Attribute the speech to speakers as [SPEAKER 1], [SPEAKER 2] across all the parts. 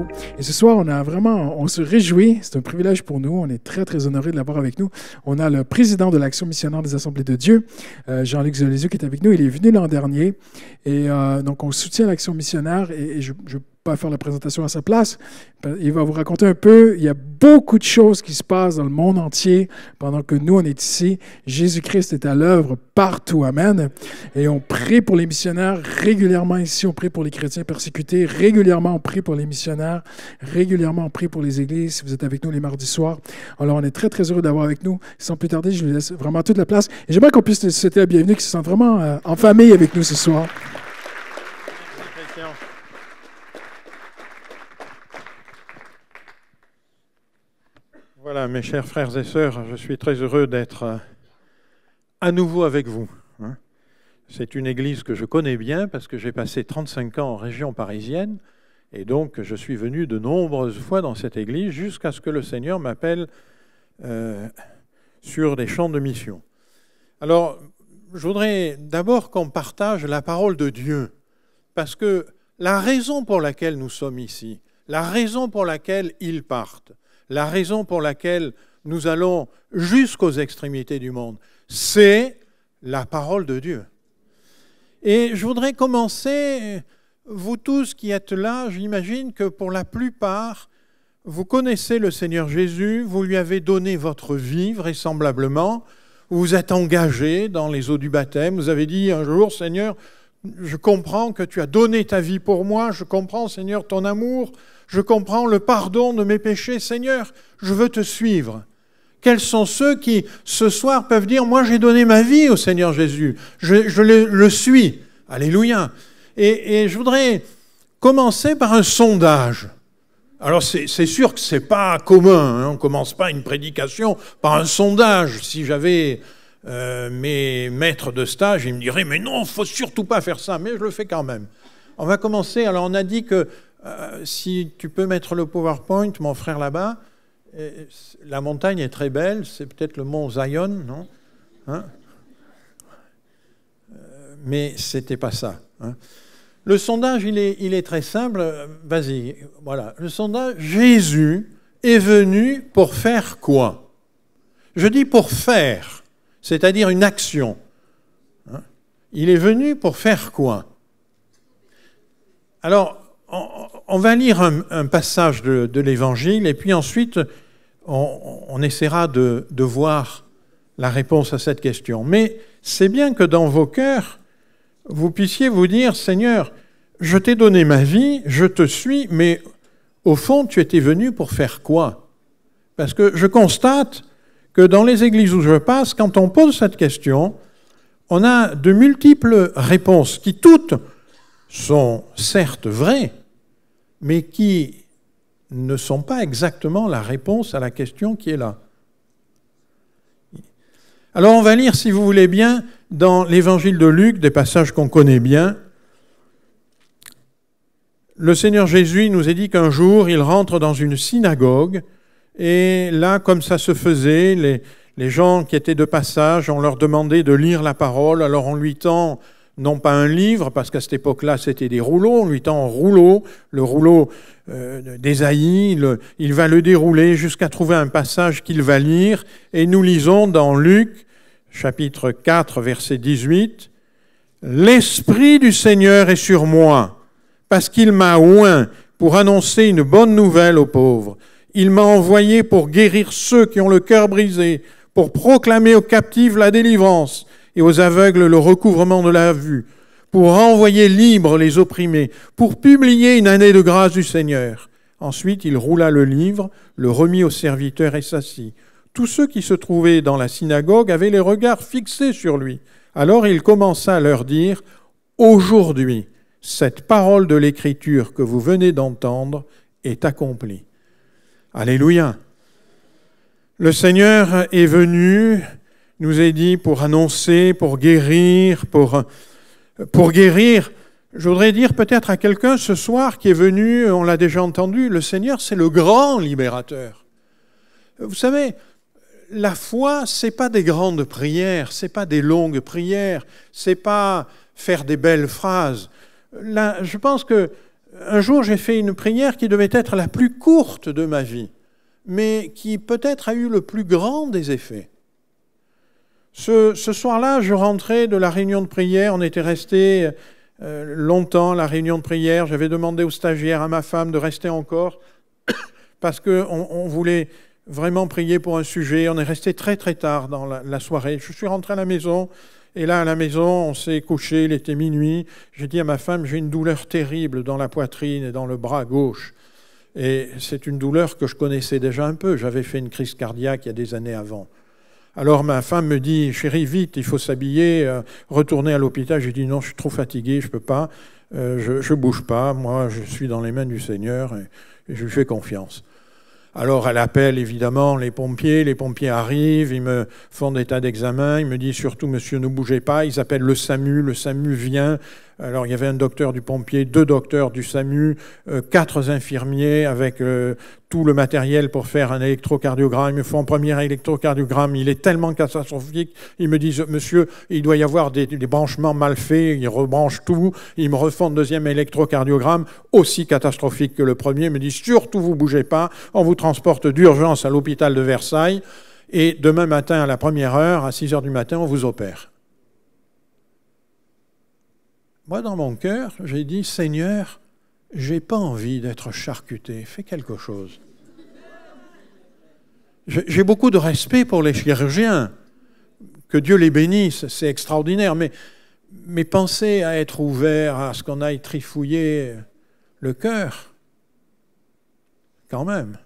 [SPEAKER 1] vous. Et ce soir, on se réjouit, c'est un privilège pour nous, on est très, très honorés de l'avoir avec nous. On a le président de l'Action missionnaire des Assemblées de Dieu, Jean-Luc Zolésio, qui est avec nous. Il est venu l'an dernier. Et donc, on soutient l'Action missionnaire et je pas faire la présentation à sa place. Il va vous raconter un peu. Il y a beaucoup de choses qui se passent dans le monde entier pendant que nous, on est ici. Jésus-Christ est à l'œuvre partout. Amen. Et on prie pour les missionnaires régulièrement ici. On prie pour les chrétiens persécutés. Régulièrement, on prie pour les missionnaires. Régulièrement, on prie pour les églises. Si vous êtes avec nous les mardis soirs. Alors, on est très, très heureux d'avoir avec nous. Sans plus tarder, je lui laisse vraiment toute la place. Et j'aimerais qu'on puisse te souhaiter la bienvenue, qu'ils se sentent vraiment en famille avec nous ce soir.
[SPEAKER 2] Voilà, mes chers frères et sœurs, je suis très heureux d'être à nouveau avec vous. C'est une église que je connais bien parce que j'ai passé 35 ans en région parisienne et donc je suis venu de nombreuses fois dans cette église jusqu'à ce que le Seigneur m'appelle sur des champs de mission. Alors, je voudrais d'abord qu'on partage la parole de Dieu parce que la raison pour laquelle nous sommes ici, la raison pour laquelle ils partent, la raison pour laquelle nous allons jusqu'aux extrémités du monde, c'est la parole de Dieu. Et je voudrais commencer, vous tous qui êtes là, j'imagine que pour la plupart, vous connaissez le Seigneur Jésus, vous lui avez donné votre vie vraisemblablement, vous vous êtes engagé dans les eaux du baptême, vous avez dit un jour, Seigneur, je comprends que tu as donné ta vie pour moi, je comprends, Seigneur, ton amour, je comprends le pardon de mes péchés. Seigneur, je veux te suivre. Quels sont ceux qui, ce soir, peuvent dire, moi j'ai donné ma vie au Seigneur Jésus, je le suis. Alléluia. Et je voudrais commencer par un sondage. Alors c'est sûr que ce n'est pas commun, on ne commence pas une prédication par un sondage. Si j'avais mes maîtres de stage, ils me diraient, mais non, il ne faut surtout pas faire ça, mais je le fais quand même. On va commencer, alors on a dit que si tu peux mettre le PowerPoint, mon frère là-bas, la montagne est très belle, c'est peut-être le mont Zion, non mais c'était pas ça. Le sondage, il est très simple, vas-y, voilà. Le sondage, Jésus est venu pour faire quoi? Je dis pour faire, c'est-à-dire une action. Il est venu pour faire quoi? Alors, on va lire un passage de l'Évangile et puis ensuite, on essaiera de voir la réponse à cette question. Mais c'est bien que dans vos cœurs, vous puissiez vous dire, Seigneur, je t'ai donné ma vie, je te suis, mais au fond, tu étais venu pour faire quoi? Parce que je constate que dans les églises où je passe, quand on pose cette question, on a de multiples réponses qui toutes sont certes vraies, mais qui ne sont pas exactement la réponse à la question qui est là. Alors on va lire, si vous voulez bien, dans l'Évangile de Luc, des passages qu'on connaît bien. Le Seigneur Jésus nous a dit qu'un jour, il rentre dans une synagogue, et là, comme ça se faisait, les gens qui étaient de passage, on leur demandait de lire la parole, alors on lui tend non pas un livre, parce qu'à cette époque-là, c'était des rouleaux, on lui tend un rouleau, le rouleau d'Ésaïe, il va le dérouler jusqu'à trouver un passage qu'il va lire, et nous lisons dans Luc, chapitre 4, verset 18, « L'Esprit du Seigneur est sur moi, parce qu'il m'a oint pour annoncer une bonne nouvelle aux pauvres. Il m'a envoyé pour guérir ceux qui ont le cœur brisé, pour proclamer aux captifs la délivrance, et aux aveugles le recouvrement de la vue, pour renvoyer libres les opprimés, pour publier une année de grâce du Seigneur. » Ensuite, il roula le livre, le remit aux serviteurs et s'assit. Tous ceux qui se trouvaient dans la synagogue avaient les regards fixés sur lui. Alors il commença à leur dire, « Aujourd'hui, cette parole de l'Écriture que vous venez d'entendre est accomplie. » Alléluia. Le Seigneur est venu, nous est dit, pour annoncer, pour guérir, pour guérir. Je voudrais dire peut-être à quelqu'un ce soir qui est venu, on l'a déjà entendu, le Seigneur, c'est le grand libérateur. Vous savez, la foi, c'est pas des grandes prières, c'est pas des longues prières, c'est pas faire des belles phrases. Là, je pense que un jour, j'ai fait une prière qui devait être la plus courte de ma vie, mais qui peut-être a eu le plus grand des effets. Ce soir-là, je rentrais de la réunion de prière, on était resté longtemps, la réunion de prière, j'avais demandé aux stagiaires, à ma femme de rester encore, parce qu'on voulait vraiment prier pour un sujet, on est resté très très tard dans la soirée. Je suis rentré à la maison, et là à la maison, on s'est couché, il était minuit, j'ai dit à ma femme, j'ai une douleur terrible dans la poitrine et dans le bras gauche, et c'est une douleur que je connaissais déjà un peu, j'avais fait une crise cardiaque il y a des années avant. Alors ma femme me dit, chérie, vite, il faut s'habiller, retourner à l'hôpital. J'ai dit, non, je suis trop fatigué, je ne peux pas, je ne bouge pas, moi je suis dans les mains du Seigneur et je lui fais confiance. Alors elle appelle évidemment les pompiers arrivent, ils me font des tas d'examens, ils me disent surtout, monsieur, ne bougez pas, ils appellent le SAMU vient. Alors il y avait un docteur du pompier, 2 docteurs du SAMU, 4 infirmiers avec tout le matériel pour faire un électrocardiogramme. Ils me font un premier électrocardiogramme, il est tellement catastrophique. Ils me disent, monsieur, il doit y avoir des branchements mal faits, ils rebranchent tout. Ils me refont un deuxième électrocardiogramme, aussi catastrophique que le premier. Ils me disent, surtout vous bougez pas, on vous transporte d'urgence à l'hôpital de Versailles et demain matin à la première heure, à 6 heures du matin, on vous opère. Moi, dans mon cœur, j'ai dit, Seigneur, j'ai pas envie d'être charcuté, fais quelque chose. J'ai beaucoup de respect pour les chirurgiens, que Dieu les bénisse, c'est extraordinaire, mais pensez à être ouvert à ce qu'on aille trifouiller le cœur, quand même.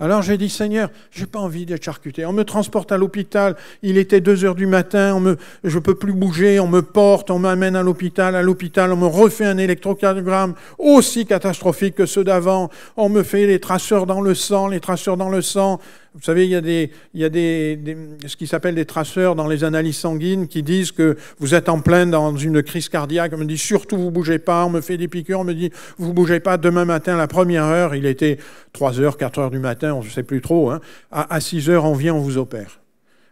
[SPEAKER 2] Alors j'ai dit, Seigneur, j'ai pas envie d'être charcuté. On me transporte à l'hôpital, il était 2 heures du matin, je peux plus bouger, on me porte, on m'amène à l'hôpital, on me refait un électrocardiogramme aussi catastrophique que ceux d'avant. On me fait les traceurs dans le sang. Vous savez, il y a ce qui s'appelle des traceurs dans les analyses sanguines qui disent que vous êtes en plein dans une crise cardiaque. On me dit surtout vous bougez pas. On me fait des piqûres. On me dit vous bougez pas. Demain matin, à la première heure, il était 3 heures, 4 heures du matin, on ne sait plus trop. Hein. À 6 heures, on vient, on vous opère.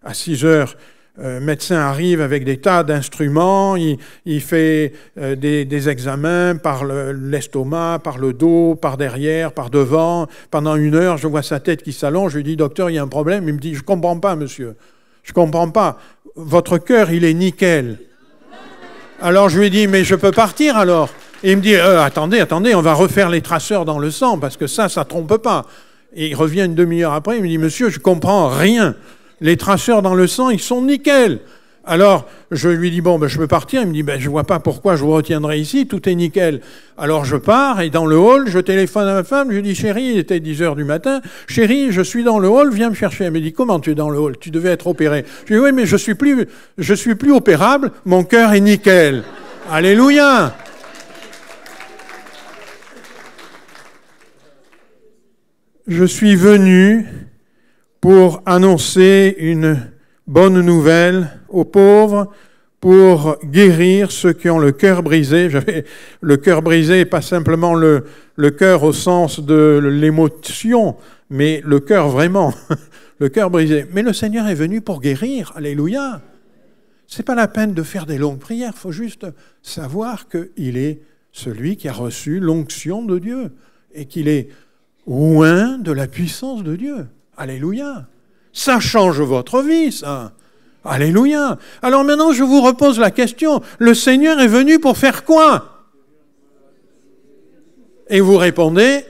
[SPEAKER 2] À 6 heures, médecin arrive avec des tas d'instruments, il fait des examens par l'estomac, par le dos, par derrière, par devant. Pendant 1 heure, je vois sa tête qui s'allonge, je lui dis, docteur, il y a un problème. Il me dit, je ne comprends pas, monsieur. Je ne comprends pas. Votre cœur, il est nickel. Alors je lui dis, mais je peux partir alors? Et il me dit, attendez, on va refaire les traceurs dans le sang, parce que ça ne trompe pas. Et il revient une demi-heure après, il me dit, monsieur, je ne comprends rien. Les traceurs dans le sang, ils sont nickel. Alors, je lui dis, bon, je peux partir. Il me dit, je ne vois pas pourquoi je vous retiendrai ici, tout est nickel. Alors, je pars, et dans le hall, je téléphone à ma femme, je lui dis, chérie, il était 10 heures du matin, chérie, je suis dans le hall, viens me chercher. Elle me dit, comment tu es dans le hall? Tu devais être opéré. Je lui dis, oui, mais je suis plus opérable, mon cœur est nickel. Alléluia! Je suis venu pour annoncer une bonne nouvelle aux pauvres, pour guérir ceux qui ont le cœur brisé. J'avais le cœur brisé, pas simplement le cœur au sens de l'émotion, mais le cœur vraiment, le cœur brisé. Mais le Seigneur est venu pour guérir, alléluia. C'est pas la peine de faire des longues prières, il faut juste savoir qu'il est celui qui a reçu l'onction de Dieu et qu'il est loin de la puissance de Dieu. Alléluia. Ça change votre vie, ça. Alléluia. Alors maintenant, je vous repose la question. Le Seigneur est venu pour faire quoi? Et vous répondez?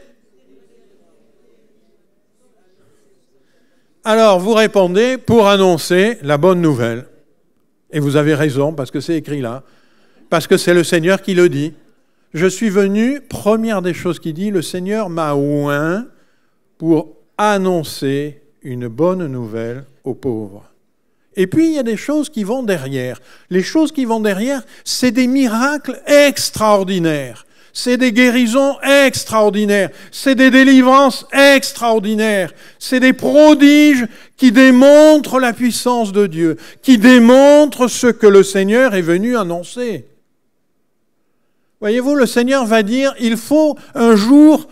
[SPEAKER 2] Alors, vous répondez pour annoncer la bonne nouvelle. Et vous avez raison, parce que c'est écrit là. Parce que c'est le Seigneur qui le dit. Je suis venu, première des choses qu'il dit, le Seigneur m'a oint pour annoncer une bonne nouvelle aux pauvres. Et puis, il y a des choses qui vont derrière. Les choses qui vont derrière, c'est des miracles extraordinaires. C'est des guérisons extraordinaires. C'est des délivrances extraordinaires. C'est des prodiges qui démontrent la puissance de Dieu, qui démontrent ce que le Seigneur est venu annoncer. Voyez-vous, le Seigneur va dire, il faut un jour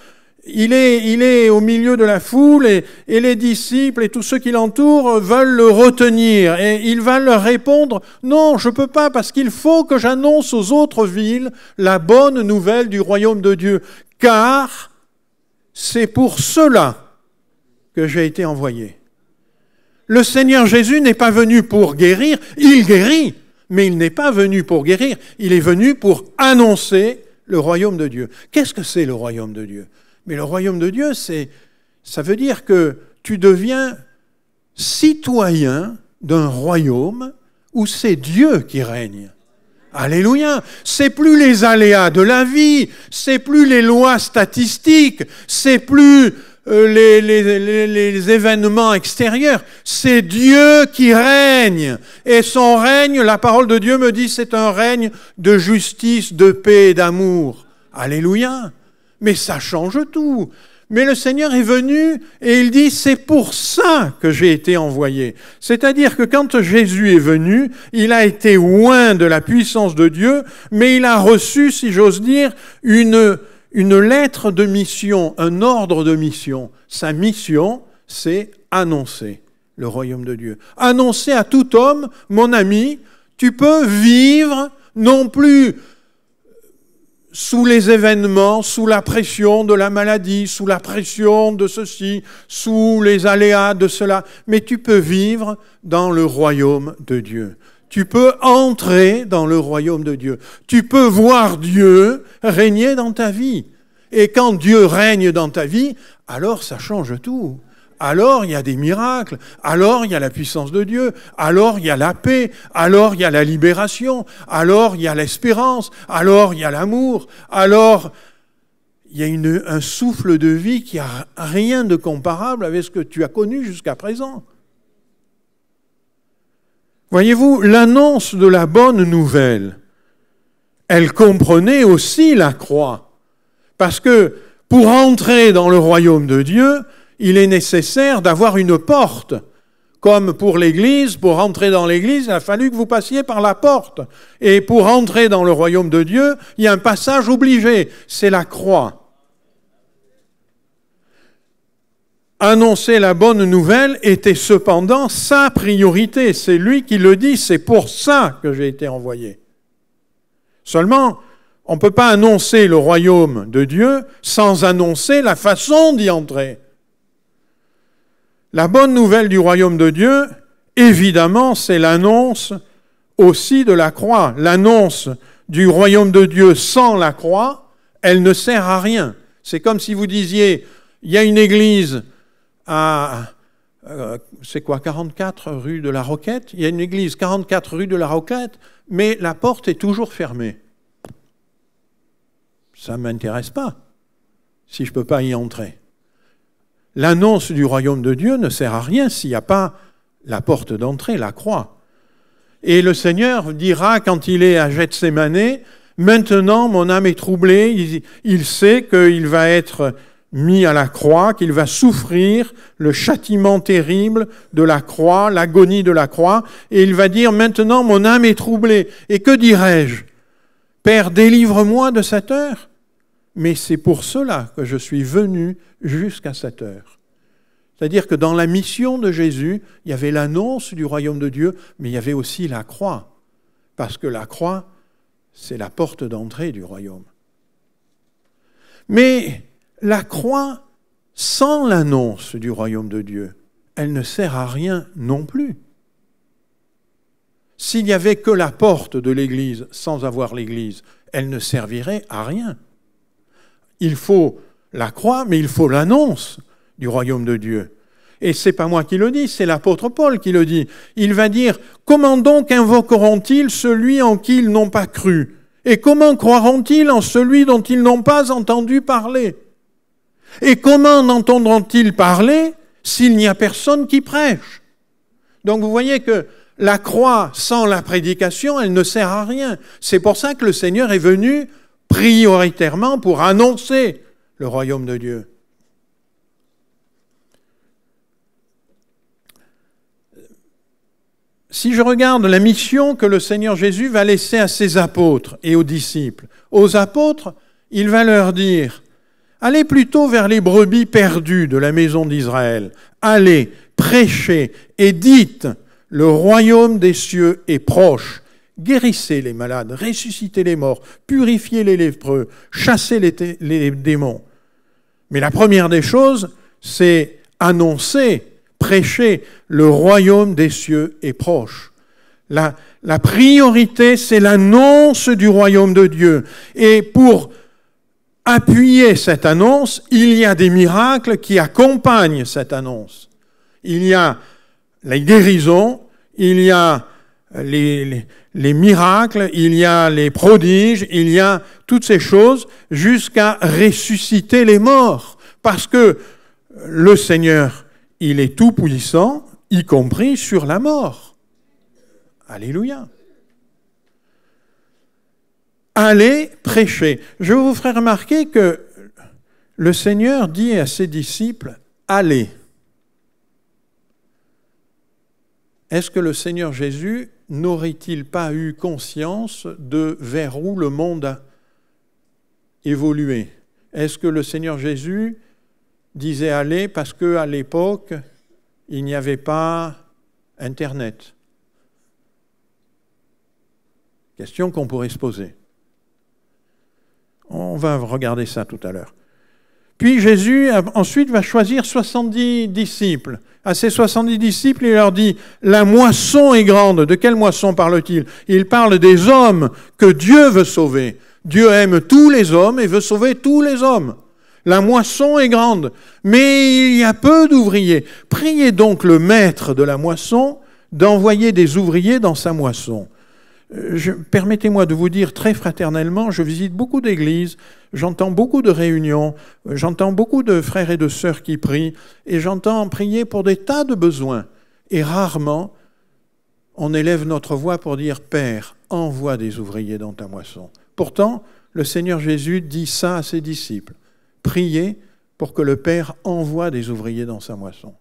[SPEAKER 2] il est au milieu de la foule et les disciples et tous ceux qui l'entourent veulent le retenir. Et il va leur répondre, non, je ne peux pas parce qu'il faut que j'annonce aux autres villes la bonne nouvelle du royaume de Dieu. Car c'est pour cela que j'ai été envoyé. Le Seigneur Jésus n'est pas venu pour guérir, il guérit, mais il n'est pas venu pour guérir, il est venu pour annoncer le royaume de Dieu. Qu'est-ce que c'est le royaume de Dieu ? Mais le royaume de Dieu, ça veut dire que tu deviens citoyen d'un royaume où c'est Dieu qui règne. Alléluia! C'est plus les aléas de la vie, c'est plus les lois statistiques, c'est plus les événements extérieurs. C'est Dieu qui règne. Et son règne, la parole de Dieu me dit, c'est un règne de justice, de paix et d'amour. Alléluia! Mais ça change tout. Mais le Seigneur est venu et il dit, c'est pour ça que j'ai été envoyé. C'est-à-dire que quand Jésus est venu, il a été oint de la puissance de Dieu, mais il a reçu, si j'ose dire, une lettre de mission, un ordre de mission. Sa mission, c'est annoncer le royaume de Dieu. Annoncer à tout homme, mon ami, tu peux vivre non plus sous les événements, sous la pression de la maladie, sous la pression de ceci, sous les aléas de cela, mais tu peux vivre dans le royaume de Dieu. Tu peux entrer dans le royaume de Dieu. Tu peux voir Dieu régner dans ta vie. Et quand Dieu règne dans ta vie, alors ça change tout. Alors il y a des miracles, alors il y a la puissance de Dieu, alors il y a la paix, alors il y a la libération, alors il y a l'espérance, alors il y a l'amour, alors il y a un souffle de vie qui n'a rien de comparable avec ce que tu as connu jusqu'à présent. Voyez-vous, l'annonce de la bonne nouvelle, elle comprenait aussi la croix. Parce que pour entrer dans le royaume de Dieu, il est nécessaire d'avoir une porte. Comme pour l'Église, pour entrer dans l'Église, il a fallu que vous passiez par la porte. Et pour entrer dans le royaume de Dieu, il y a un passage obligé, c'est la croix. Annoncer la bonne nouvelle était cependant sa priorité. C'est lui qui le dit, c'est pour ça que j'ai été envoyé. Seulement, on ne peut pas annoncer le royaume de Dieu sans annoncer la façon d'y entrer. La bonne nouvelle du royaume de Dieu, évidemment, c'est l'annonce aussi de la croix. L'annonce du royaume de Dieu sans la croix, elle ne sert à rien. C'est comme si vous disiez, il y a une église à, 44 rue de la Roquette, il y a une église 44 rue de la Roquette, mais la porte est toujours fermée. Ça ne m'intéresse pas, si je ne peux pas y entrer. L'annonce du royaume de Dieu ne sert à rien s'il n'y a pas la porte d'entrée, la croix. Et le Seigneur dira, quand il est à Gethsémanée, « Maintenant, mon âme est troublée. » Il sait qu'il va être mis à la croix, qu'il va souffrir le châtiment terrible de la croix, l'agonie de la croix. Et il va dire, « Maintenant, mon âme est troublée. » Et que dirais-je ? « Père, délivre-moi de cette heure. » Mais c'est pour cela que je suis venu jusqu'à cette heure. C'est-à-dire que dans la mission de Jésus, il y avait l'annonce du royaume de Dieu, mais il y avait aussi la croix. Parce que la croix, c'est la porte d'entrée du royaume. Mais la croix, sans l'annonce du royaume de Dieu, elle ne sert à rien non plus. S'il n'y avait que la porte de l'Église sans avoir l'Église, elle ne servirait à rien. Il faut la croix, mais il faut l'annonce du royaume de Dieu. Et ce n'est pas moi qui le dis, c'est l'apôtre Paul qui le dit. Il va dire, « Comment donc invoqueront-ils celui en qui ils n'ont pas cru ? Et comment croiront-ils en celui dont ils n'ont pas entendu parler ? Et comment n'entendront-ils parler s'il n'y a personne qui prêche ?» Donc vous voyez que la croix sans la prédication, elle ne sert à rien. C'est pour ça que le Seigneur est venu prioritairement pour annoncer le royaume de Dieu. Si je regarde la mission que le Seigneur Jésus va laisser à ses apôtres et aux disciples, aux apôtres, il va leur dire, « Allez plutôt vers les brebis perdues de la maison d'Israël. Allez, prêchez et dites, le royaume des cieux est proche. Guérissez les malades, ressuscitez les morts, purifiez les lépreux, chassez les démons. Mais la première des choses, c'est annoncer, prêcher, le royaume des cieux est proche. La priorité, c'est l'annonce du royaume de Dieu. Et pour appuyer cette annonce, il y a des miracles qui accompagnent cette annonce. Il y a la guérison, il y a les miracles, il y a les prodiges, il y a toutes ces choses jusqu'à ressusciter les morts. Parce que le Seigneur, il est tout puissant, y compris sur la mort. Alléluia. Allez prêcher. Je vous ferai remarquer que le Seigneur dit à ses disciples, allez. Est-ce que le Seigneur Jésus n'aurait-il pas eu conscience de vers où le monde a évolué? Est-ce que le Seigneur Jésus disait aller parce qu'à l'époque, il n'y avait pas Internet? Question qu'on pourrait se poser. On va regarder ça tout à l'heure. Puis Jésus, ensuite, va choisir 70 disciples. À ces 70 disciples, il leur dit, la moisson est grande. De quelle moisson parle-t-il? Il parle des hommes que Dieu veut sauver. Dieu aime tous les hommes et veut sauver tous les hommes. La moisson est grande, mais il y a peu d'ouvriers. Priez donc le maître de la moisson d'envoyer des ouvriers dans sa moisson. Permettez-moi de vous dire très fraternellement, je visite beaucoup d'églises, j'entends beaucoup de réunions, j'entends beaucoup de frères et de sœurs qui prient, et j'entends prier pour des tas de besoins. Et rarement, on élève notre voix pour dire « Père, envoie des ouvriers dans ta moisson ». Pourtant, le Seigneur Jésus dit ça à ses disciples. Priez pour que le Père envoie des ouvriers dans sa moisson.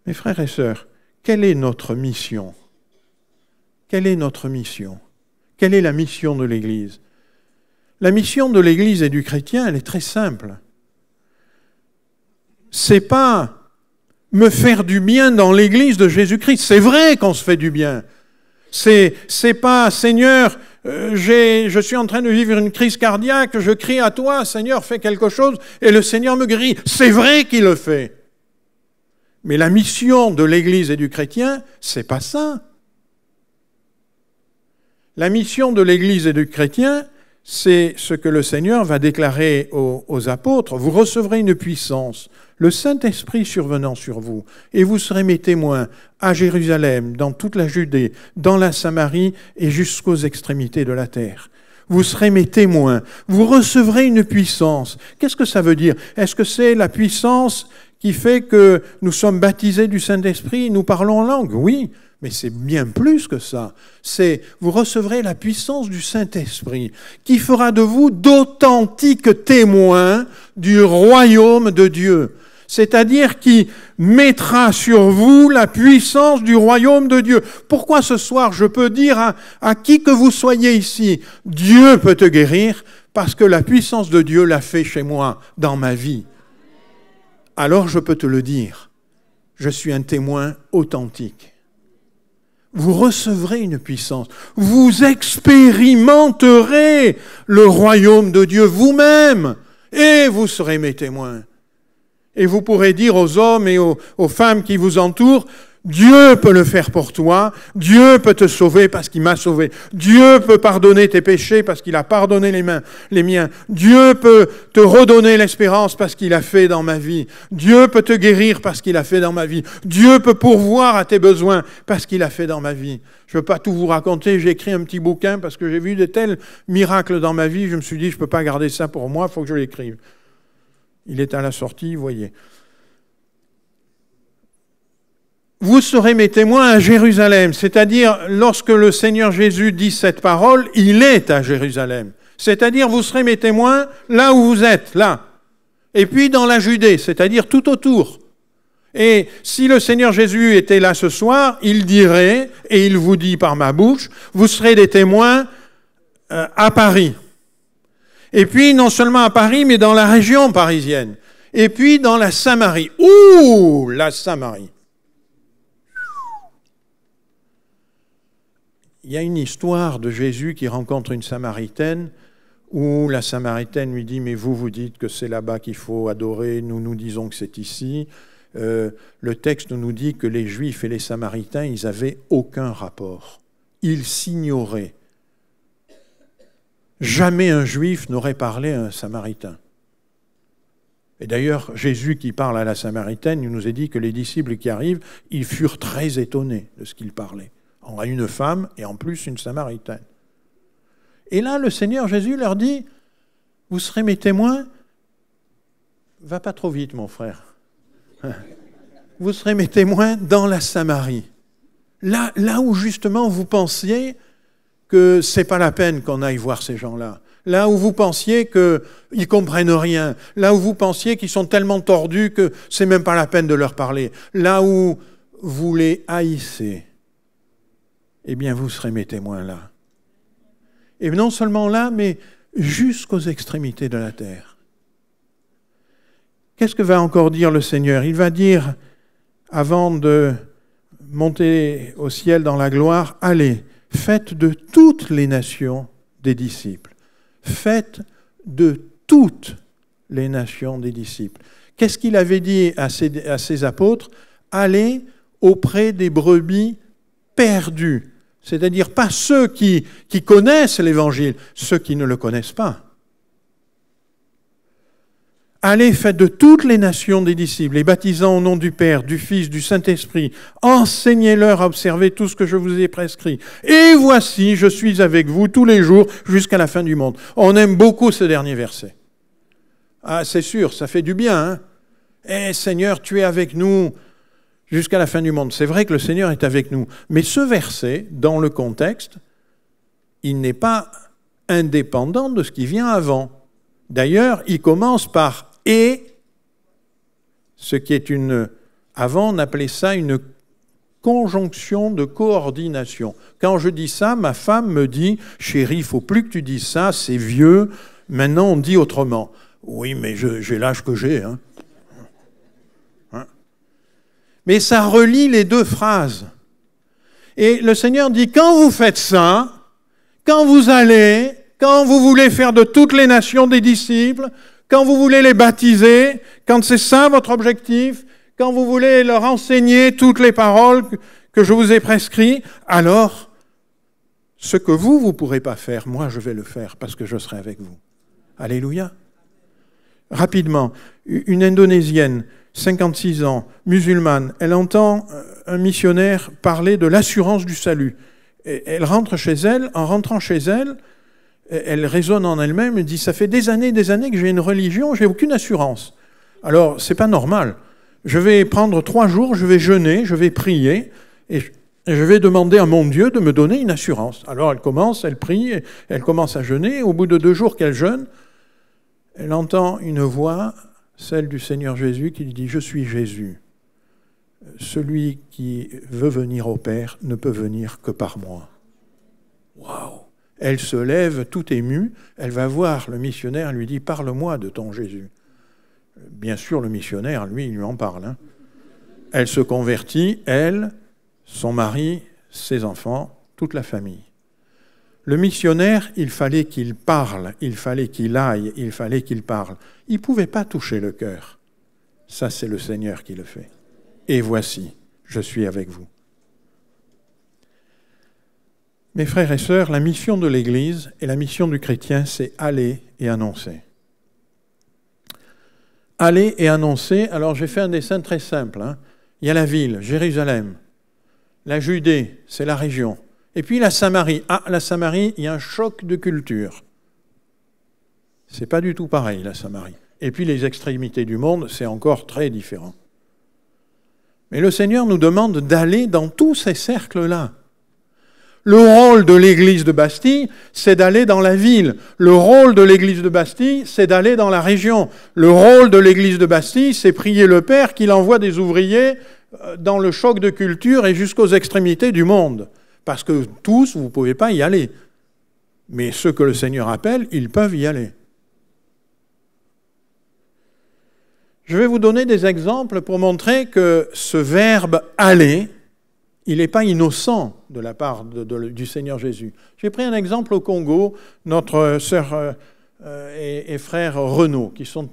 [SPEAKER 2] Mes frères et sœurs, quelle est notre mission ? Quelle est notre mission? Quelle est la mission de l'Église? La mission de l'Église et du chrétien, elle est très simple. C'est pas me faire du bien dans l'Église de Jésus-Christ. C'est vrai qu'on se fait du bien. C'est pas, Seigneur, je suis en train de vivre une crise cardiaque, je crie à toi, Seigneur, fais quelque chose, et le Seigneur me guérit. C'est vrai qu'il le fait. Mais la mission de l'Église et du chrétien, c'est pas ça. La mission de l'Église et du chrétien, c'est ce que le Seigneur va déclarer aux apôtres. Vous recevrez une puissance, le Saint-Esprit survenant sur vous, et vous serez mes témoins à Jérusalem, dans toute la Judée, dans la Samarie et jusqu'aux extrémités de la terre. Vous serez mes témoins, vous recevrez une puissance. Qu'est-ce que ça veut dire? Est-ce que c'est la puissance qui fait que nous sommes baptisés du Saint-Esprit, nous parlons en langue? Oui. Mais c'est bien plus que ça. C'est, vous recevrez la puissance du Saint-Esprit qui fera de vous d'authentiques témoins du royaume de Dieu. C'est-à-dire qui mettra sur vous la puissance du royaume de Dieu. Pourquoi ce soir je peux dire à qui que vous soyez ici, Dieu peut te guérir parce que la puissance de Dieu l'a fait chez moi, dans ma vie. Alors je peux te le dire, je suis un témoin authentique. Vous recevrez une puissance. Vous expérimenterez le royaume de Dieu vous-même et vous serez mes témoins. Et vous pourrez dire aux hommes et aux femmes qui vous entourent, Dieu peut le faire pour toi, Dieu peut te sauver parce qu'il m'a sauvé, Dieu peut pardonner tes péchés parce qu'il a pardonné les miens, Dieu peut te redonner l'espérance parce qu'il a fait dans ma vie, Dieu peut te guérir parce qu'il a fait dans ma vie, Dieu peut pourvoir à tes besoins parce qu'il a fait dans ma vie. Je ne veux pas tout vous raconter, j'ai écrit un petit bouquin parce que j'ai vu de tels miracles dans ma vie, je me suis dit je ne peux pas garder ça pour moi, il faut que je l'écrive. Il est à la sortie, vous voyez. Vous serez mes témoins à Jérusalem, c'est-à-dire lorsque le Seigneur Jésus dit cette parole, il est à Jérusalem. C'est-à-dire vous serez mes témoins là où vous êtes, là. Et puis dans la Judée, c'est-à-dire tout autour. Et si le Seigneur Jésus était là ce soir, il dirait, et il vous dit par ma bouche, vous serez des témoins à Paris. Et puis, non seulement à Paris, mais dans la région parisienne. Et puis, dans la Samarie. Ouh, la Samarie. Il y a une histoire de Jésus qui rencontre une Samaritaine, où la Samaritaine lui dit « Mais vous dites que c'est là-bas qu'il faut adorer, nous disons que c'est ici. » Le texte nous dit que les Juifs et les Samaritains, ils n'avaient aucun rapport. Ils s'ignoraient. Jamais un Juif n'aurait parlé à un Samaritain. Et d'ailleurs, Jésus qui parle à la Samaritaine, il nous a dit que les disciples qui arrivent, ils furent très étonnés de ce qu'il parlait. On a une femme et en plus une Samaritaine. Et là, le Seigneur Jésus leur dit, vous serez mes témoins, va pas trop vite mon frère. Vous serez mes témoins dans la Samarie. Là où justement vous pensiez que c'est pas la peine qu'on aille voir ces gens-là. Là où vous pensiez qu'ils ne comprennent rien. Là où vous pensiez qu'ils sont tellement tordus que c'est même pas la peine de leur parler. Là où vous les haïssez. Eh bien, vous serez mes témoins là. Et non seulement là, mais jusqu'aux extrémités de la terre. Qu'est-ce que va encore dire le Seigneur? Il va dire, avant de monter au ciel dans la gloire, allez, faites de toutes les nations des disciples. Faites de toutes les nations des disciples. Qu'est-ce qu'il avait dit à ses apôtres? Allez auprès des brebis perdues. C'est-à-dire pas ceux qui connaissent l'Évangile, ceux qui ne le connaissent pas. Allez, faites de toutes les nations des disciples, les baptisant au nom du Père, du Fils, du Saint-Esprit. Enseignez-leur à observer tout ce que je vous ai prescrit. Et voici, je suis avec vous tous les jours jusqu'à la fin du monde. On aime beaucoup ce dernier verset. Ah, c'est sûr, ça fait du bien. Hein? Eh Seigneur, tu es avec nous jusqu'à la fin du monde. C'est vrai que le Seigneur est avec nous. Mais ce verset, dans le contexte, il n'est pas indépendant de ce qui vient avant. D'ailleurs, il commence par « et », ce qui est une... Avant, on appelait ça une conjonction de coordination. Quand je dis ça, ma femme me dit « Chérie, il ne faut plus que tu dises ça, c'est vieux, maintenant on dit autrement. » Oui, mais j'ai l'âge que j'ai. Hein. Mais ça relie les deux phrases. Et le Seigneur dit, quand vous faites ça, quand vous allez, quand vous voulez faire de toutes les nations des disciples, quand vous voulez les baptiser, quand c'est ça votre objectif, quand vous voulez leur enseigner toutes les paroles que je vous ai prescrites, alors, ce que vous ne pourrez pas faire, moi je vais le faire parce que je serai avec vous. Alléluia. Rapidement, une Indonésienne, 56 ans, musulmane, elle entend un missionnaire parler de l'assurance du salut. Et elle rentre chez elle, en rentrant chez elle, elle raisonne en elle-même et dit « ça fait des années que j'ai une religion, j'ai aucune assurance. Alors, c'est pas normal. Je vais prendre 3 jours, je vais jeûner, je vais prier, et je vais demander à mon Dieu de me donner une assurance. » Alors elle commence, elle prie, elle commence à jeûner, au bout de 2 jours qu'elle jeûne, elle entend une voix, celle du Seigneur Jésus, qui lui dit « Je suis Jésus. Celui qui veut venir au Père ne peut venir que par moi. » Waouh! Elle se lève tout émue, elle va voir le missionnaire, elle lui dit « Parle-moi de ton Jésus. » Bien sûr, le missionnaire, lui, il lui en parle. Hein. Elle se convertit, elle, son mari, ses enfants, toute la famille. Le missionnaire, il fallait qu'il parle, il fallait qu'il aille, il fallait qu'il parle. Il ne pouvait pas toucher le cœur. Ça, c'est le Seigneur qui le fait. Et voici, je suis avec vous. Mes frères et sœurs, la mission de l'Église et la mission du chrétien, c'est aller et annoncer. Aller et annoncer, alors j'ai fait un dessin très simple. Hein. Il y a la ville, Jérusalem. La Judée, c'est la région. Et puis la Samarie. Ah, la Samarie, il y a un choc de culture. C'est pas du tout pareil, la Samarie. Et puis les extrémités du monde, c'est encore très différent. Mais le Seigneur nous demande d'aller dans tous ces cercles-là. Le rôle de l'église de Bastille, c'est d'aller dans la ville. Le rôle de l'église de Bastille, c'est d'aller dans la région. Le rôle de l'église de Bastille, c'est prier le Père qu'il envoie des ouvriers dans le choc de culture et jusqu'aux extrémités du monde. Parce que tous, vous ne pouvez pas y aller. Mais ceux que le Seigneur appelle, ils peuvent y aller. Je vais vous donner des exemples pour montrer que ce verbe « aller », il n'est pas innocent de la part du Seigneur Jésus. J'ai pris un exemple au Congo, notre sœur et frère Renaud, qui sont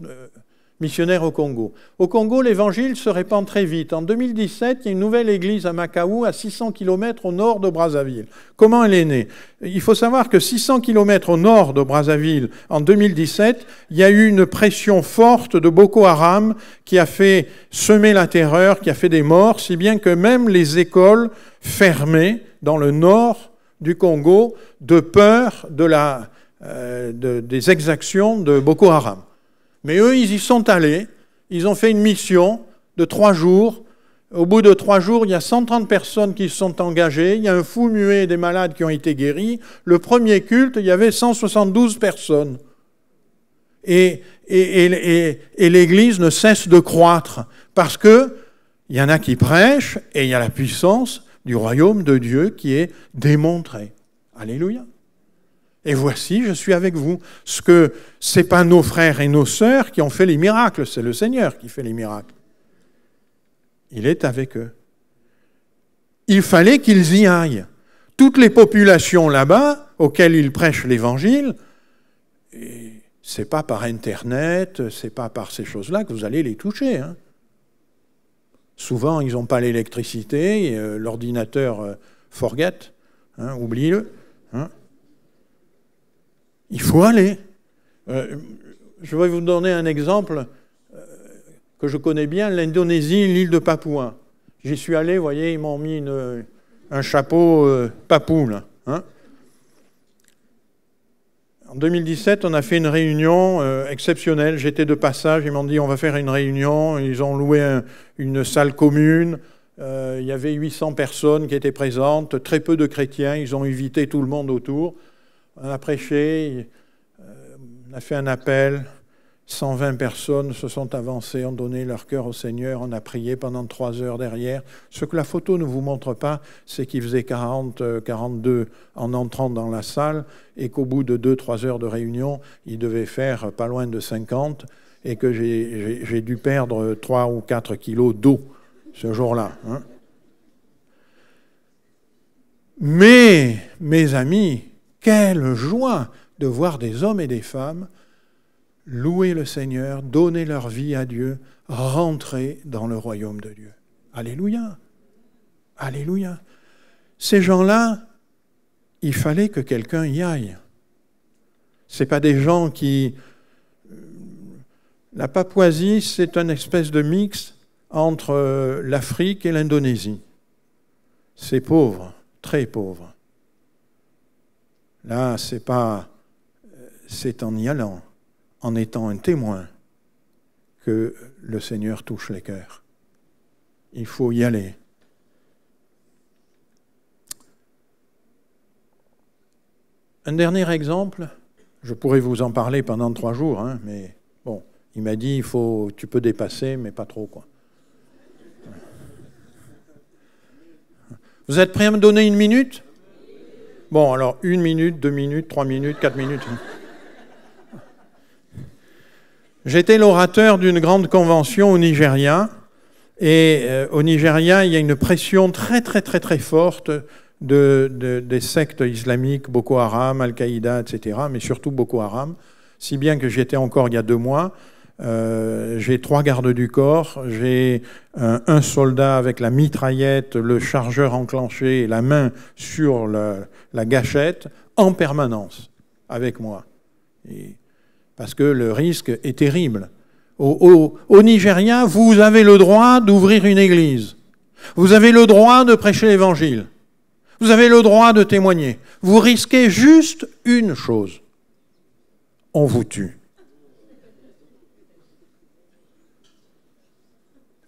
[SPEAKER 2] missionnaires au Congo. Au Congo, l'évangile se répand très vite. En 2017, il y a une nouvelle église à Makaou, à 600 km au nord de Brazzaville. Comment elle est née? Il faut savoir que 600 km au nord de Brazzaville, en 2017, il y a eu une pression forte de Boko Haram qui a fait semer la terreur, qui a fait des morts, si bien que même les écoles fermées dans le nord du Congo de peur des exactions de Boko Haram. Mais eux, ils y sont allés, ils ont fait une mission de 3 jours. Au bout de 3 jours, il y a 130 personnes qui se sont engagées, il y a un fou muet et des malades qui ont été guéris. Le premier culte, il y avait 172 personnes. Et l'Église ne cesse de croître, parce qu'il y en a qui prêchent, et il y a la puissance du royaume de Dieu qui est démontrée. Alléluia. Et voici, je suis avec vous. Ce n'est pas nos frères et nos sœurs qui ont fait les miracles, c'est le Seigneur qui fait les miracles. Il est avec eux. Il fallait qu'ils y aillent. Toutes les populations là-bas, auxquelles ils prêchent l'Évangile, ce n'est pas par Internet, ce n'est pas par ces choses-là que vous allez les toucher. Hein. Souvent, ils n'ont pas l'électricité, l'ordinateur forget, hein, oublie-le. Hein. Il faut aller. Je vais vous donner un exemple que je connais bien, l'Indonésie, l'île de Papouin. J'y suis allé, vous voyez, ils m'ont mis un chapeau papou, là. Hein. En 2017, on a fait une réunion exceptionnelle. J'étais de passage, ils m'ont dit on va faire une réunion. Ils ont loué une salle commune. Il y avait 800 personnes qui étaient présentes, très peu de chrétiens. Ils ont invité tout le monde autour. On a prêché, on a fait un appel, 120 personnes se sont avancées, ont donné leur cœur au Seigneur, on a prié pendant 3 heures derrière. Ce que la photo ne vous montre pas, c'est qu'il faisait 42 en entrant dans la salle et qu'au bout de 2-3 heures de réunion, il devait faire pas loin de 50 et que j'ai dû perdre 3 ou 4 kilos d'eau ce jour-là. Hein. Mais, mes amis, quelle joie de voir des hommes et des femmes louer le Seigneur, donner leur vie à Dieu, rentrer dans le royaume de Dieu. Alléluia. Alléluia. Ces gens-là, il fallait que quelqu'un y aille. Ce n'est pas des gens qui... La Papouasie, c'est une espèce de mix entre l'Afrique et l'Indonésie. C'est pauvre, très pauvre. Là, c'est en y allant, en étant un témoin, que le Seigneur touche les cœurs. Il faut y aller. Un dernier exemple, je pourrais vous en parler pendant 3 jours, hein, mais bon, il m'a dit, tu peux dépasser, mais pas trop, quoi. Vous êtes prêts à me donner 1 minute ? Bon, alors 1 minute, 2 minutes, 3 minutes, 4 minutes. J'étais l'orateur d'une grande convention au Nigeria. Et au Nigeria, il y a une pression très, très, très, très forte des sectes islamiques, Boko Haram, Al-Qaïda, etc., mais surtout Boko Haram. Si bien que j'étais encore il y a 2 mois. J'ai 3 gardes du corps, j'ai un soldat avec la mitraillette, le chargeur enclenché et la main sur la gâchette en permanence avec moi. Parce que le risque est terrible. Au Nigeria, vous avez le droit d'ouvrir une église. Vous avez le droit de prêcher l'évangile. Vous avez le droit de témoigner. Vous risquez juste une chose. On vous tue.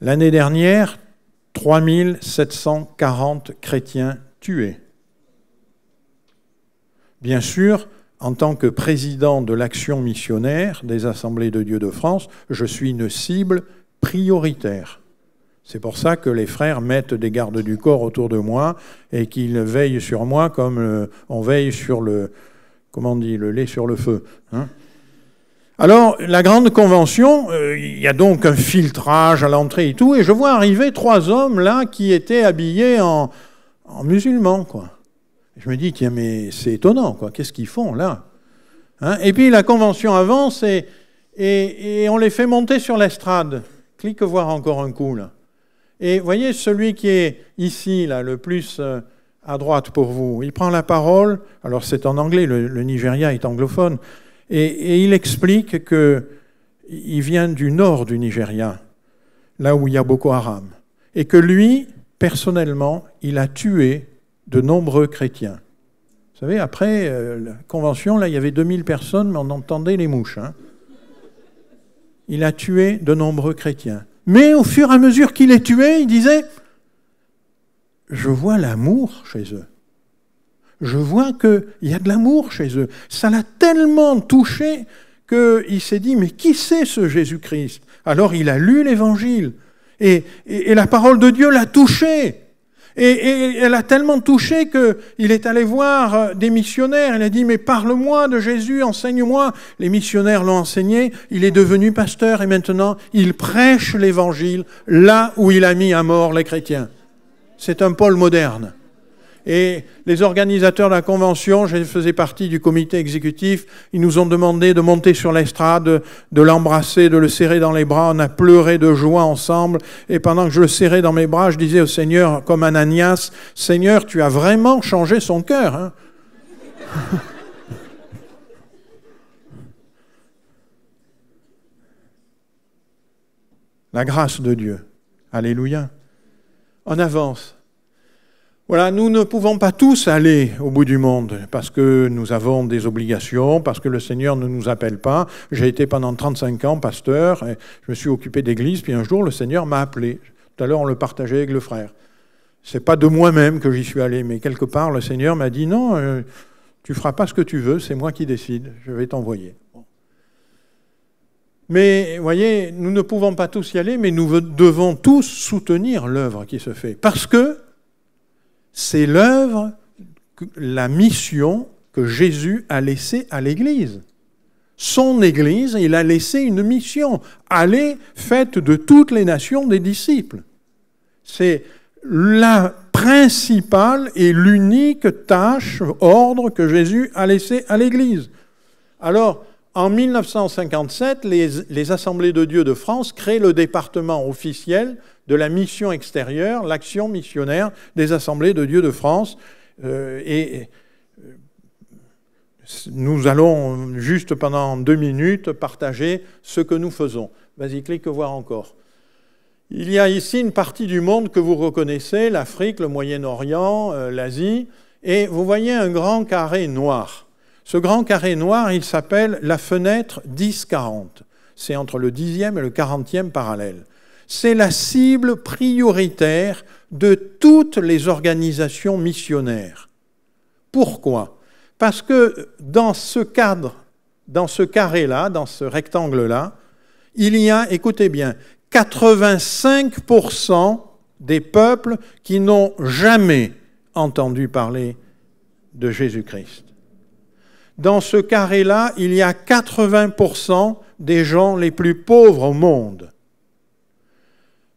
[SPEAKER 2] L'année dernière, 3740 chrétiens tués. Bien sûr, en tant que président de l'action missionnaire des Assemblées de Dieu de France, je suis une cible prioritaire. C'est pour ça que les frères mettent des gardes du corps autour de moi et qu'ils veillent sur moi comme on veille sur le lait sur le feu. Hein. Alors, la grande convention, il y a donc un filtrage à l'entrée et tout, et je vois arriver 3 hommes là qui étaient habillés en musulmans, quoi. Je me dis, tiens, mais c'est étonnant, quoi. Qu'est-ce qu'ils font là, hein? Et puis la convention avance et on les fait monter sur l'estrade. Clique voir encore un coup, là. Et voyez, celui qui est ici, là, le plus à droite pour vous, il prend la parole. Alors c'est en anglais, le Nigeria est anglophone. Et il explique qu'il vient du nord du Nigeria, là où il y a Boko Haram. Et que lui, personnellement, il a tué de nombreux chrétiens. Vous savez, après la convention, là, il y avait 2000 personnes, mais on entendait les mouches, hein. Il a tué de nombreux chrétiens. Mais au fur et à mesure qu'il les tuait, il disait « Je vois l'amour chez eux. Je vois qu'il y a de l'amour chez eux. » Ça l'a tellement touché qu'il s'est dit « Mais qui c'est ce Jésus-Christ ?» Alors il a lu l'Évangile et la parole de Dieu l'a touché. Et elle a tellement touché qu'il est allé voir des missionnaires. Il a dit, mais parle-moi de Jésus, enseigne-moi. Les missionnaires l'ont enseigné, il est devenu pasteur et maintenant il prêche l'évangile là où il a mis à mort les chrétiens. C'est un pôle moderne. Et les organisateurs de la convention, je faisais partie du comité exécutif, ils nous ont demandé de monter sur l'estrade, de l'embrasser, de le serrer dans les bras. On a pleuré de joie ensemble. Et pendant que je le serrais dans mes bras, je disais au Seigneur, comme Ananias, « Seigneur, tu as vraiment changé son cœur, hein ?» La grâce de Dieu. Alléluia. On avance. Voilà, nous ne pouvons pas tous aller au bout du monde parce que nous avons des obligations, parce que le Seigneur ne nous appelle pas. J'ai été pendant 35 ans pasteur, et je me suis occupé d'église, puis un jour le Seigneur m'a appelé. Tout à l'heure on le partageait avec le frère. C'est pas de moi-même que j'y suis allé, mais quelque part le Seigneur m'a dit non, tu feras pas ce que tu veux, c'est moi qui décide, je vais t'envoyer. Bon. Mais vous voyez, nous ne pouvons pas tous y aller, mais nous devons tous soutenir l'œuvre qui se fait, parce que c'est l'œuvre, la mission que Jésus a laissée à l'Église. Son Église, il a laissé une mission. Allez, faites de toutes les nations des disciples. C'est la principale et l'unique tâche, ordre que Jésus a laissé à l'Église. Alors, en 1957, les Assemblées de Dieu de France créent le département officiel de la mission extérieure, l'action missionnaire des Assemblées de Dieu de France. Nous allons juste pendant 2 minutes partager ce que nous faisons. Vas-y, clique voir encore. Il y a ici une partie du monde que vous reconnaissez, l'Afrique, le Moyen-Orient, l'Asie, et vous voyez un grand carré noir. Ce grand carré noir, il s'appelle la fenêtre 10-40. C'est entre le 10e et le 40e parallèle. C'est la cible prioritaire de toutes les organisations missionnaires. Pourquoi ? Parce que dans ce cadre, dans ce carré-là, dans ce rectangle-là, il y a, écoutez bien, 85% des peuples qui n'ont jamais entendu parler de Jésus-Christ. Dans ce carré-là, il y a 80% des gens les plus pauvres au monde.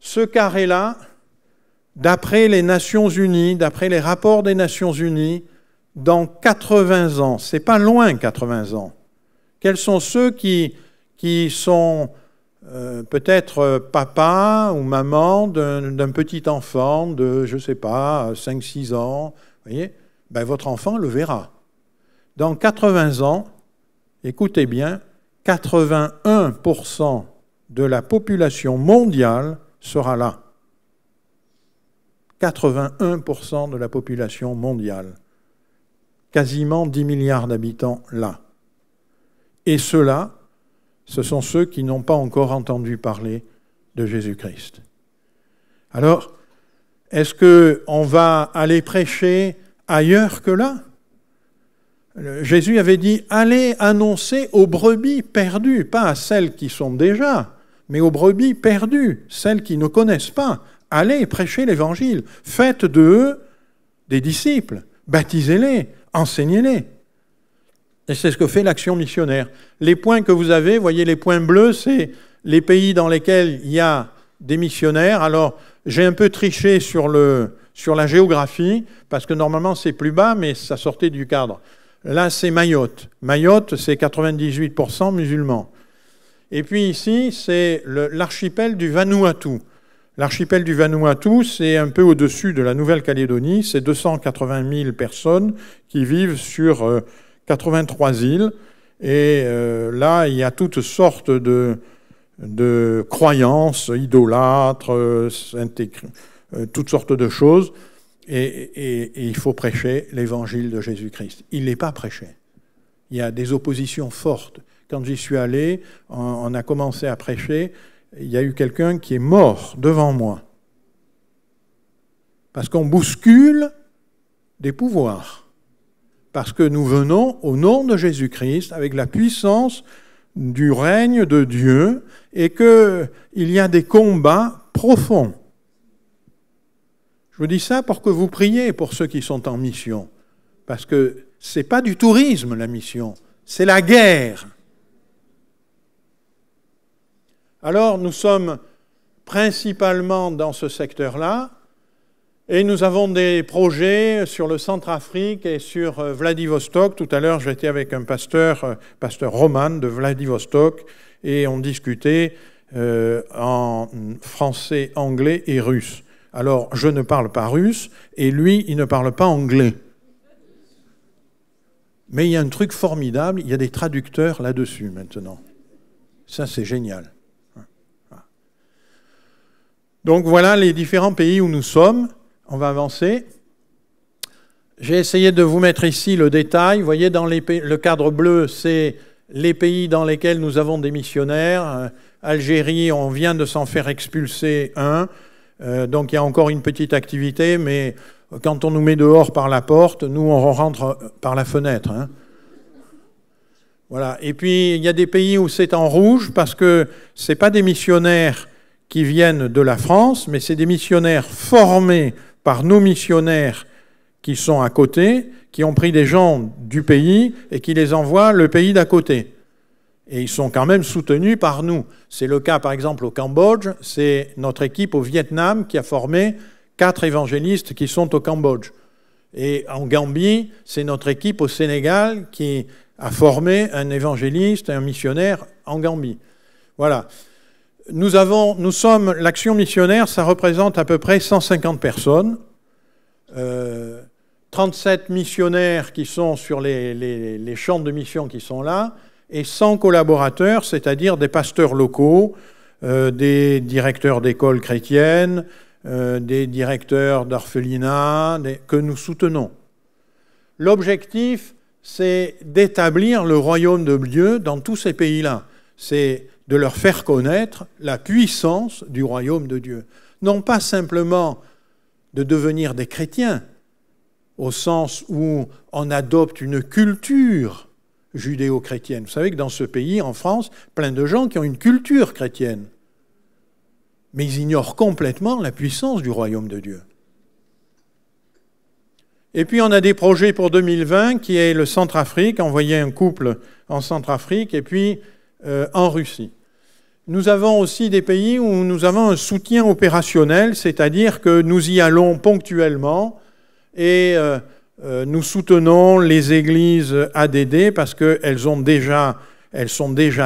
[SPEAKER 2] Ce carré-là, d'après les Nations Unies, d'après les rapports des Nations Unies, dans 80 ans, c'est pas loin 80 ans, quels sont ceux qui sont peut-être papa ou maman d'un petit enfant de, je ne sais pas, 5-6 ans, vous voyez, ben, votre enfant le verra. Dans 80 ans, écoutez bien, 81% de la population mondiale sera là. 81% de la population mondiale. Quasiment 10 milliards d'habitants là. Et ceux-là, ce sont ceux qui n'ont pas encore entendu parler de Jésus-Christ. Alors, est-ce qu'on va aller prêcher ailleurs que là ? Jésus avait dit « Allez annoncer aux brebis perdues », pas à celles qui sont déjà, mais aux brebis perdues, celles qui ne connaissent pas. Allez prêcher l'Évangile, faites d'eux des disciples, baptisez-les, enseignez-les. Et c'est ce que fait l'action missionnaire. Les points que vous avez, voyez les points bleus, c'est les pays dans lesquels il y a des missionnaires. Alors, j'ai un peu triché sur la géographie, parce que normalement c'est plus bas, mais ça sortait du cadre. Là, c'est Mayotte. Mayotte, c'est 98% musulmans. Et puis ici, c'est l'archipel du Vanuatu. L'archipel du Vanuatu, c'est un peu au-dessus de la Nouvelle-Calédonie. C'est 280 000 personnes qui vivent sur 83 îles. Et là, il y a toutes sortes de croyances idolâtres, toutes sortes de choses. Et il faut prêcher l'évangile de Jésus-Christ. Il n'est pas prêché. Il y a des oppositions fortes. Quand j'y suis allé, on a commencé à prêcher. Il y a eu quelqu'un qui est mort devant moi. Parce qu'on bouscule des pouvoirs. Parce que nous venons au nom de Jésus-Christ avec la puissance du règne de Dieu et qu'il y a des combats profonds. Je vous dis ça pour que vous priez pour ceux qui sont en mission. Parce que ce n'est pas du tourisme, la mission. C'est la guerre. Alors, nous sommes principalement dans ce secteur-là, et nous avons des projets sur le Centrafrique et sur Vladivostok. Tout à l'heure, j'étais avec un pasteur Roman de Vladivostok, et on discutait en français, anglais et russe. Alors, je ne parle pas russe, et lui, il ne parle pas anglais. Mais il y a un truc formidable, il y a des traducteurs là-dessus maintenant. Ça, c'est génial. Donc voilà les différents pays où nous sommes. On va avancer. J'ai essayé de vous mettre ici le détail. Vous voyez, dans le cadre bleu, c'est les pays dans lesquels nous avons des missionnaires. Algérie, on vient de s'en faire expulser un. Donc il y a encore une petite activité, mais quand on nous met dehors par la porte, nous on rentre par la fenêtre. Hein. Voilà. Et puis il y a des pays où c'est en rouge parce que ce n'est pas des missionnaires qui viennent de la France, mais c'est des missionnaires formés par nos missionnaires qui sont à côté, qui ont pris des gens du pays et qui les envoient le pays d'à côté. Et ils sont quand même soutenus par nous. C'est le cas, par exemple, au Cambodge. C'est notre équipe au Vietnam qui a formé 4 évangélistes qui sont au Cambodge. Et en Gambie, c'est notre équipe au Sénégal qui a formé un évangéliste et un missionnaire en Gambie. Voilà. Nous sommes l'action missionnaire, ça représente à peu près 150 personnes, 37 missionnaires qui sont sur les champs de mission qui sont là, et 100 collaborateurs, c'est-à-dire des pasteurs locaux, des directeurs d'écoles chrétiennes, des directeurs d'orphelinats, que nous soutenons. L'objectif, c'est d'établir le royaume de Dieu dans tous ces pays-là. C'est de leur faire connaître la puissance du royaume de Dieu. Non pas simplement de devenir des chrétiens, au sens où on adopte une culture judéo-chrétienne. Vous savez que dans ce pays, en France, plein de gens qui ont une culture chrétienne. Mais ils ignorent complètement la puissance du royaume de Dieu. Et puis on a des projets pour 2020 qui est le Centrafrique, envoyer un couple en Centrafrique, et puis en Russie. Nous avons aussi des pays où nous avons un soutien opérationnel, c'est-à-dire que nous y allons ponctuellement et nous soutenons les églises ADD parce qu'elles sont déjà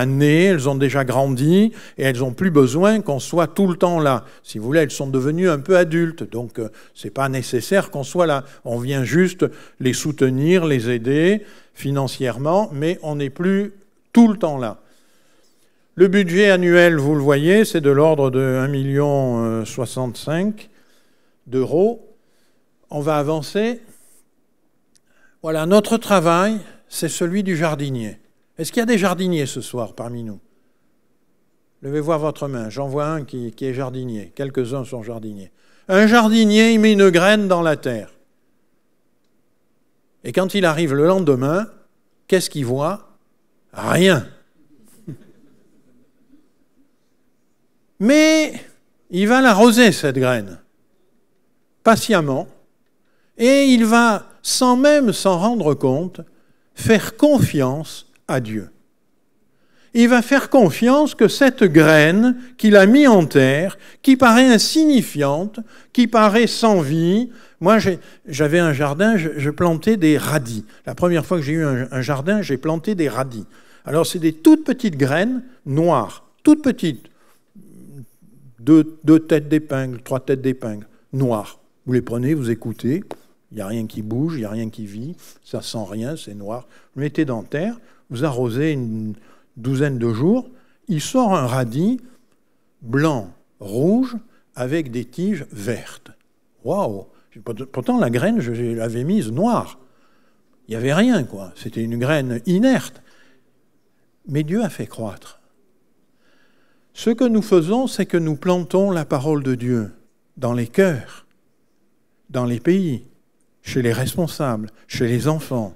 [SPEAKER 2] nées, elles ont déjà grandi et elles n'ont plus besoin qu'on soit tout le temps là. Si vous voulez, elles sont devenues un peu adultes, donc ce n'est pas nécessaire qu'on soit là. On vient juste les soutenir, les aider financièrement, mais on n'est plus tout le temps là. Le budget annuel, vous le voyez, c'est de l'ordre de 1,65 million d'euros. On va avancer. Voilà, notre travail, c'est celui du jardinier. Est-ce qu'il y a des jardiniers ce soir parmi nous? Levez voir votre main. J'en vois un qui est jardinier. Quelques-uns sont jardiniers. Un jardinier, il met une graine dans la terre. Et quand il arrive le lendemain, qu'est-ce qu'il voit? Rien. Mais il va l'arroser, cette graine, patiemment, et il va, sans même s'en rendre compte, faire confiance à Dieu. Il va faire confiance que cette graine qu'il a mise en terre, qui paraît insignifiante, qui paraît sans vie. Moi, j'avais un jardin, je plantais des radis. La première fois que j'ai eu un jardin, j'ai planté des radis. Alors, c'est des toutes petites graines noires, toutes petites. Deux têtes d'épingle, 3 têtes d'épingle, noires. Vous les prenez, vous écoutez, il n'y a rien qui bouge, il n'y a rien qui vit, ça sent rien, c'est noir. Vous le mettez dans terre, vous arrosez une douzaine de jours, il sort un radis blanc, rouge, avec des tiges vertes. Waouh! Pourtant, la graine, je l'avais mise noire. Il n'y avait rien, quoi. C'était une graine inerte. Mais Dieu a fait croître. Ce que nous faisons, c'est que nous plantons la parole de Dieu dans les cœurs, dans les pays, chez les responsables, chez les enfants.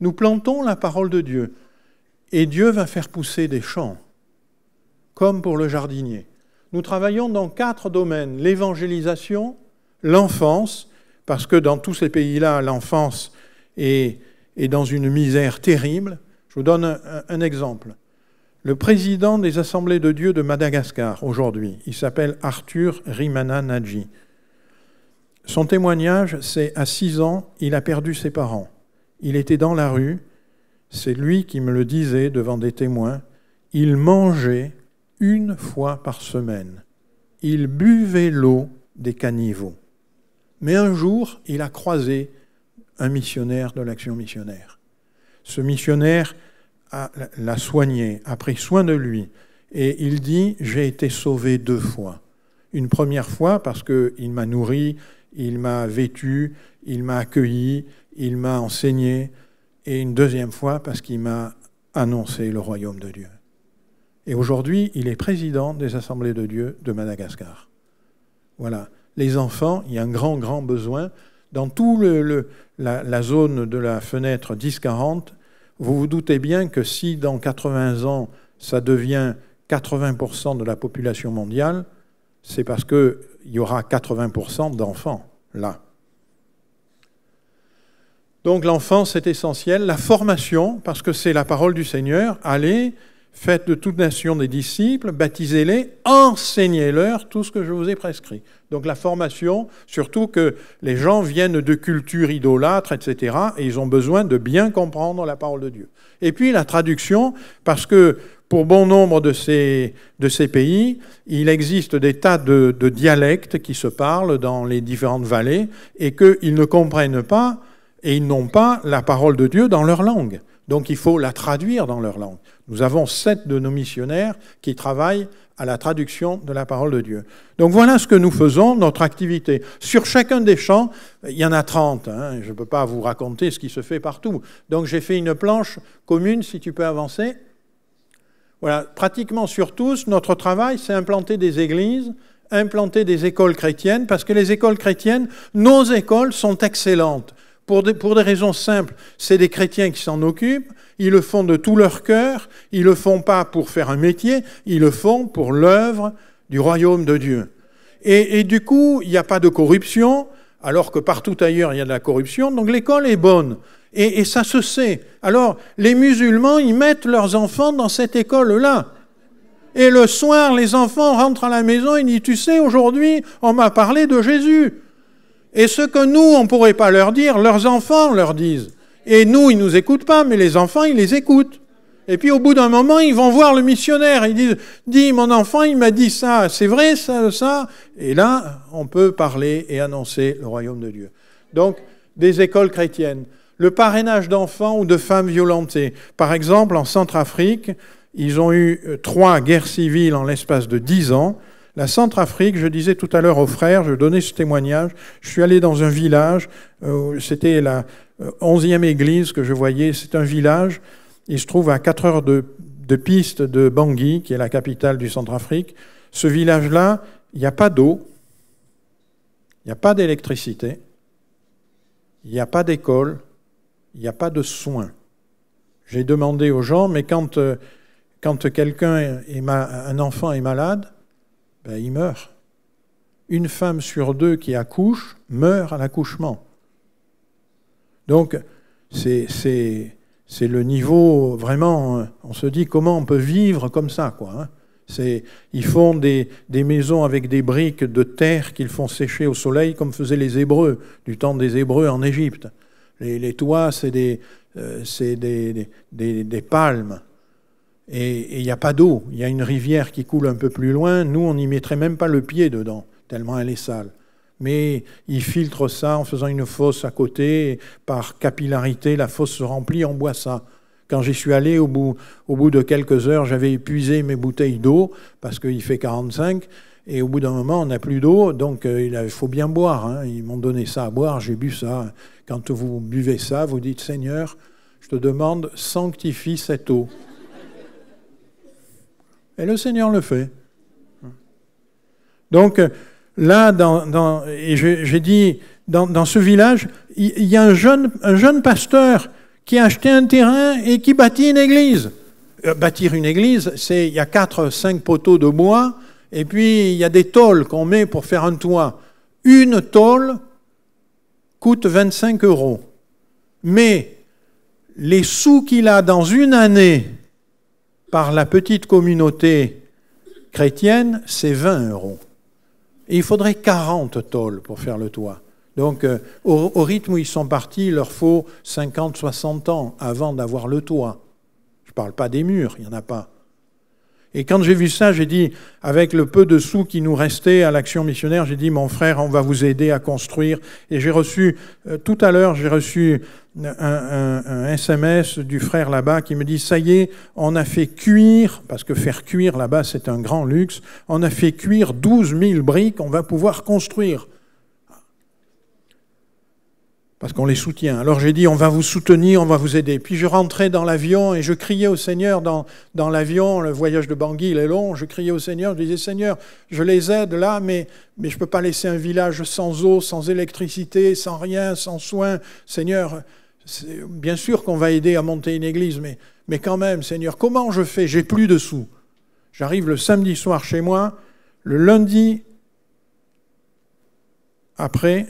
[SPEAKER 2] Nous plantons la parole de Dieu. Et Dieu va faire pousser des champs, comme pour le jardinier. Nous travaillons dans 4 domaines. L'évangélisation, l'enfance, parce que dans tous ces pays-là, l'enfance est dans une misère terrible. Je vous donne un exemple. Le président des Assemblées de Dieu de Madagascar, aujourd'hui, il s'appelle Arthur Rimananaji. Son témoignage, c'est à 6 ans, il a perdu ses parents. Il était dans la rue. C'est lui qui me le disait devant des témoins. Il mangeait 1 fois par semaine. Il buvait l'eau des caniveaux. Mais un jour, il a croisé un missionnaire de l'Action missionnaire. Ce missionnaire l'a soigné, a pris soin de lui. Et il dit, j'ai été sauvé 2 fois. Une première fois parce qu'il m'a nourri, il m'a vêtu, il m'a accueilli, il m'a enseigné. Et une deuxième fois parce qu'il m'a annoncé le royaume de Dieu. Et aujourd'hui, il est président des Assemblées de Dieu de Madagascar. Voilà. Les enfants, il y a un grand, grand besoin. Dans toute la zone de la fenêtre 10-40, vous vous doutez bien que si dans 80 ans, ça devient 80% de la population mondiale, c'est parce qu'il y aura 80% d'enfants là. Donc l'enfance, c'est essentiel. La formation, parce que c'est la parole du Seigneur. Allez, faites de toute nation des disciples, baptisez-les, enseignez-leur tout ce que je vous ai prescrit. Donc la formation, surtout que les gens viennent de cultures idolâtres, etc., et ils ont besoin de bien comprendre la parole de Dieu. Et puis la traduction, parce que pour bon nombre de ces pays, il existe des tas de dialectes qui se parlent dans les différentes vallées, et qu'ils ne comprennent pas, et ils n'ont pas la parole de Dieu dans leur langue. Donc il faut la traduire dans leur langue. Nous avons 7 de nos missionnaires qui travaillent à la traduction de la parole de Dieu. Donc voilà ce que nous faisons, notre activité. Sur chacun des champs, il y en a 30. Je ne peux pas vous raconter ce qui se fait partout. Donc j'ai fait une planche commune, si tu peux avancer. Voilà, pratiquement sur tous, notre travail, c'est implanter des églises, implanter des écoles chrétiennes, parce que les écoles chrétiennes, nos écoles sont excellentes. Pour des raisons simples, c'est des chrétiens qui s'en occupent, ils le font de tout leur cœur, ils ne le font pas pour faire un métier, ils le font pour l'œuvre du royaume de Dieu. Et du coup, il n'y a pas de corruption, alors que partout ailleurs, il y a de la corruption, donc l'école est bonne. Et ça se sait. Alors, les musulmans, ils mettent leurs enfants dans cette école-là. Et le soir, les enfants rentrent à la maison et disent, tu sais, aujourd'hui, on m'a parlé de Jésus. Et ce que nous, on ne pourrait pas leur dire, leurs enfants leur disent. Et nous, ils ne nous écoutent pas, mais les enfants, ils les écoutent. Et puis au bout d'un moment, ils vont voir le missionnaire. Ils disent, dis, mon enfant, il m'a dit ça, c'est vrai ça? Et là, on peut parler et annoncer le royaume de Dieu. Donc, des écoles chrétiennes. Le parrainage d'enfants ou de femmes violentées. Par exemple, en Centrafrique, ils ont eu 3 guerres civiles en l'espace de 10 ans. La Centrafrique, je disais tout à l'heure aux frères, je donnais ce témoignage, je suis allé dans un village, c'était la 11e église que je voyais, c'est un village, il se trouve à 4 heures de piste de Bangui, qui est la capitale du Centrafrique. Ce village-là, il n'y a pas d'eau, il n'y a pas d'électricité, il n'y a pas d'école, il n'y a pas de soins. J'ai demandé aux gens, mais quand un enfant est malade, il meurt. Une femme sur 2 qui accouche meurt à l'accouchement. Donc, c'est C'est le niveau, vraiment, on se dit comment on peut vivre comme ça, quoi. Ils font des maisons avec des briques de terre qu'ils font sécher au soleil comme faisaient les Hébreux, du temps des Hébreux en Égypte. Les toits, c'est des palmes. Et il n'y a pas d'eau. Il y a une rivière qui coule un peu plus loin. Nous, on n'y mettrait même pas le pied dedans, tellement elle est sale. Mais ils filtrent ça en faisant une fosse à côté. Et par capillarité, la fosse se remplit, on boit ça. Quand j'y suis allé, au bout de quelques heures, j'avais épuisé mes bouteilles d'eau, parce qu'il fait 45, et au bout d'un moment, on n'a plus d'eau, donc il faut bien boire. Hein. Ils m'ont donné ça à boire, j'ai bu ça. Quand vous buvez ça, vous dites « Seigneur, je te demande, sanctifie cette eau ». Et le Seigneur le fait. Donc, là, et j'ai dit, dans ce village, il y a un jeune pasteur qui a acheté un terrain et qui bâtit une église. Bâtir une église, il y a 4-5 poteaux de bois, et puis il y a des tôles qu'on met pour faire un toit. Une tôle coûte 25 €. Mais les sous qu'il a dans une année par la petite communauté chrétienne, c'est 20 €. Et il faudrait 40 tôles pour faire le toit. Donc, au rythme où ils sont partis, il leur faut 50-60 ans avant d'avoir le toit. Je ne parle pas des murs, il n'y en a pas. Et quand j'ai vu ça, j'ai dit, avec le peu de sous qui nous restait à l'Action missionnaire, j'ai dit, mon frère, on va vous aider à construire. Et j'ai reçu, tout à l'heure, j'ai reçu un SMS du frère là-bas qui me dit, ça y est, on a fait cuire, parce que faire cuire là-bas, c'est un grand luxe, on a fait cuire 12 000 briques, on va pouvoir construire. Parce qu'on les soutient. Alors j'ai dit, on va vous soutenir, on va vous aider. Puis je rentrais dans l'avion et je criais au Seigneur dans l'avion, le voyage de Bangui, il est long, je criais au Seigneur, je disais, Seigneur, je les aide là, mais je ne peux pas laisser un village sans eau, sans électricité, sans rien, sans soins. Seigneur, bien sûr qu'on va aider à monter une église, mais quand même, Seigneur, comment je fais? J'ai plus de sous. J'arrive le samedi soir chez moi, le lundi, après,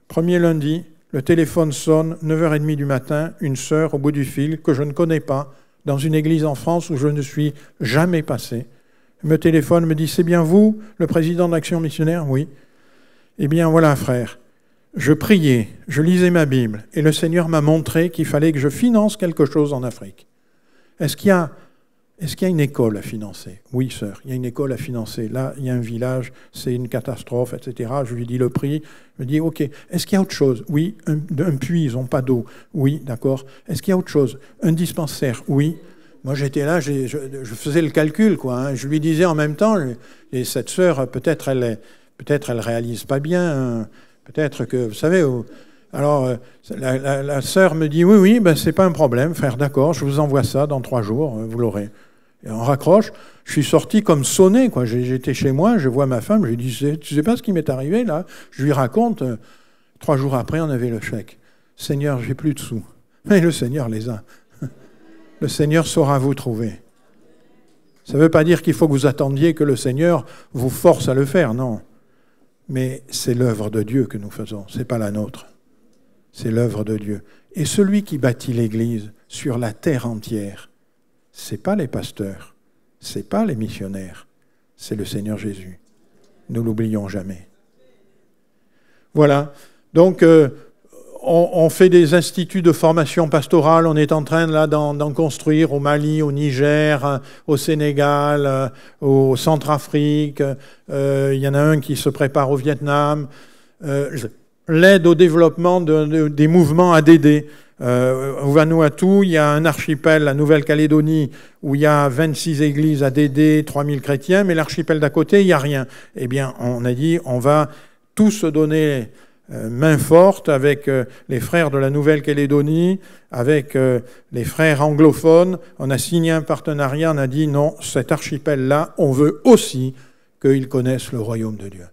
[SPEAKER 2] premier lundi, le téléphone sonne, 9h30 du matin, une sœur au bout du fil que je ne connais pas, dans une église en France où je ne suis jamais passé. Elle me téléphone, me dit, c'est bien vous, le président d'Action missionnaire? Oui. Eh bien voilà, frère, je priais, je lisais ma Bible, et le Seigneur m'a montré qu'il fallait que je finance quelque chose en Afrique. Est-ce qu'il y a une école à financer? Oui, sœur, il y a une école à financer. Là, il y a un village, c'est une catastrophe, etc. Je lui dis le prix. Je lui dis, OK, est-ce qu'il y a autre chose? Oui, un puits, ils n'ont pas d'eau. Oui, d'accord. Est-ce qu'il y a autre chose? Un dispensaire? Oui. Moi, j'étais là, je faisais le calcul, quoi. Hein. Je lui disais en même temps, et cette sœur, peut-être elle réalise pas bien, peut-être que, vous savez... Alors, la sœur me dit, oui, ben, c'est pas un problème, frère, d'accord, je vous envoie ça dans 3 jours, vous l'aurez. Et on raccroche, je suis sorti comme sonné, quoi. J'étais chez moi, je vois ma femme, je lui dis, tu sais pas ce qui m'est arrivé, là? Je lui raconte, 3 jours après, on avait le chèque. Seigneur, j'ai plus de sous. Mais le Seigneur les a. Le Seigneur saura vous trouver. Ça ne veut pas dire qu'il faut que vous attendiez que le Seigneur vous force à le faire, non. Mais c'est l'œuvre de Dieu que nous faisons, c'est pas la nôtre. C'est l'œuvre de Dieu. Et celui qui bâtit l'Église sur la terre entière, ce n'est pas les pasteurs, ce n'est pas les missionnaires, c'est le Seigneur Jésus. Nous ne l'oublions jamais. Voilà. Donc, on fait des instituts de formation pastorale. On est en train là d'en construire au Mali, au Niger, au Sénégal, au Centrafrique. Il y en a un qui se prépare au Vietnam. L'aide au développement des mouvements ADD. Au Vanuatu, il y a un archipel, la Nouvelle-Calédonie, où il y a 26 églises ADD, 3000 chrétiens, mais l'archipel d'à côté, il n'y a rien. Eh bien, on a dit, on va tous se donner main forte avec les frères de la Nouvelle-Calédonie, avec les frères anglophones. On a signé un partenariat, on a dit, non, cet archipel-là, on veut aussi qu'ils connaissent le royaume de Dieu.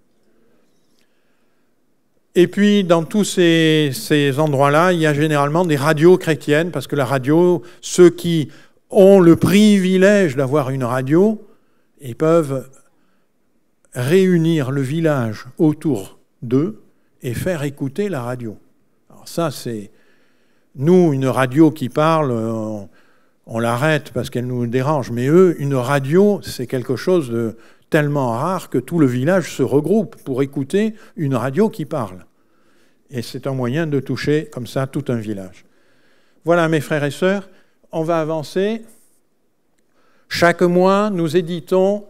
[SPEAKER 2] Et puis, dans tous ces endroits-là, il y a généralement des radios chrétiennes, parce que la radio, ceux qui ont le privilège d'avoir une radio, ils peuvent réunir le village autour d'eux et faire écouter la radio. Alors ça, c'est Nous, une radio qui parle, on l'arrête parce qu'elle nous dérange. Mais eux, une radio, c'est quelque chose de tellement rare que tout le village se regroupe pour écouter une radio qui parle. Et c'est un moyen de toucher comme ça tout un village. Voilà, mes frères et sœurs, on va avancer. Chaque mois, nous éditons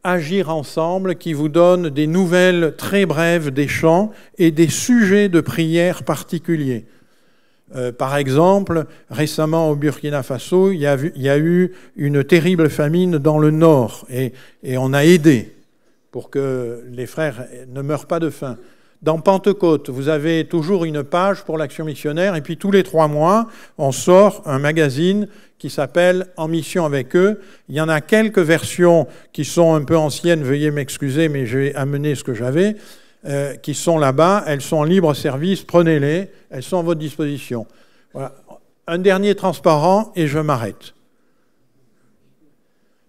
[SPEAKER 2] Agir ensemble, qui vous donne des nouvelles très brèves des chants et des sujets de prière particuliers. Par exemple, récemment au Burkina Faso, il y a eu une terrible famine dans le nord et on a aidé pour que les frères ne meurent pas de faim. Dans Pentecôte, vous avez toujours une page pour l'action missionnaire et puis tous les 3 mois, on sort un magazine qui s'appelle « En mission avec eux ». Il y en a quelques versions qui sont un peu anciennes, veuillez m'excuser, mais je vais amener ce que j'avais, qui sont là-bas. Elles sont en libre service, prenez-les, elles sont à votre disposition. Voilà. Un dernier transparent et je m'arrête.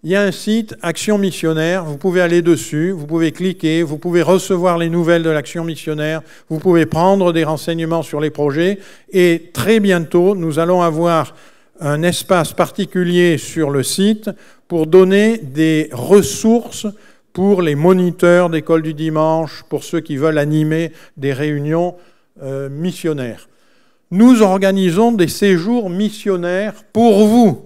[SPEAKER 2] Il y a un site, Action Missionnaire, vous pouvez aller dessus, vous pouvez cliquer, vous pouvez recevoir les nouvelles de l'Action Missionnaire, vous pouvez prendre des renseignements sur les projets et très bientôt, nous allons avoir un espace particulier sur le site pour donner des ressources pour les moniteurs d'école du dimanche, pour ceux qui veulent animer des réunions missionnaires. Nous organisons des séjours missionnaires pour vous.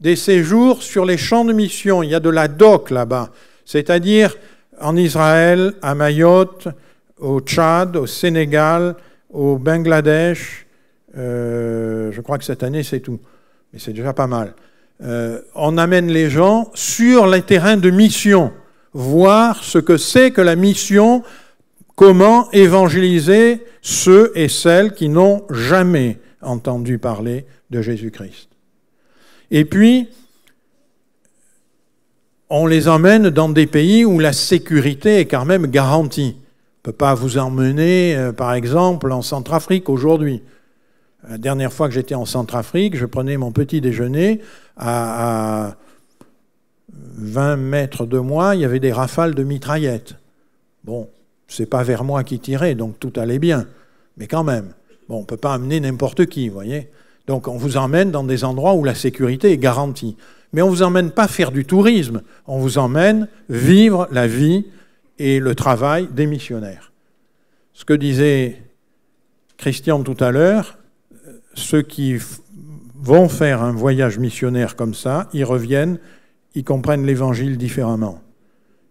[SPEAKER 2] Des séjours sur les champs de mission. Il y a de la doc là-bas, c'est-à-dire en Israël, à Mayotte, au Tchad, au Sénégal, au Bangladesh. Je crois que cette année, c'est tout. Mais c'est déjà pas mal. On amène les gens sur les terrains de mission, voir ce que c'est que la mission, comment évangéliser ceux et celles qui n'ont jamais entendu parler de Jésus-Christ. Et puis, on les emmène dans des pays où la sécurité est quand même garantie. On ne peut pas vous emmener, par exemple, en Centrafrique aujourd'hui. La dernière fois que j'étais en Centrafrique, je prenais mon petit déjeuner à 20 mètres de moi, il y avait des rafales de mitraillettes. Bon, c'est pas vers moi qui tirait, donc tout allait bien. Mais quand même, bon, on ne peut pas amener n'importe qui, vous voyez. Donc on vous emmène dans des endroits où la sécurité est garantie. Mais on ne vous emmène pas faire du tourisme, on vous emmène vivre la vie et le travail des missionnaires. Ce que disait Christian tout à l'heure, ceux qui vont faire un voyage missionnaire comme ça, ils reviennent, ils comprennent l'Évangile différemment.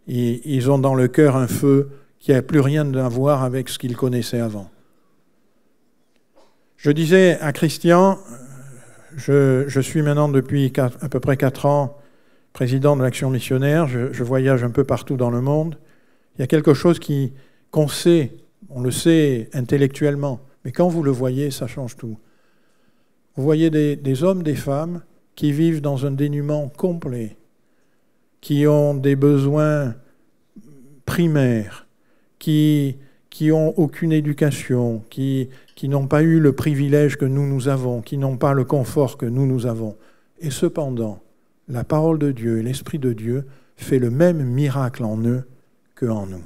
[SPEAKER 2] Ils ont dans le cœur un feu qui n'a plus rien à voir avec ce qu'ils connaissaient avant. Je disais à Christian, je suis maintenant depuis à peu près 4 ans président de l'Action missionnaire, je voyage un peu partout dans le monde. Il y a quelque chose qu'on sait, on le sait intellectuellement, mais quand vous le voyez, ça change tout. Vous voyez des hommes, des femmes qui vivent dans un dénuement complet, qui ont des besoins primaires, qui n'ont aucune éducation, qui n'ont pas eu le privilège que nous avons, qui n'ont pas le confort que nous avons. Et cependant, la parole de Dieu et l'Esprit de Dieu fait le même miracle en eux qu'en nous.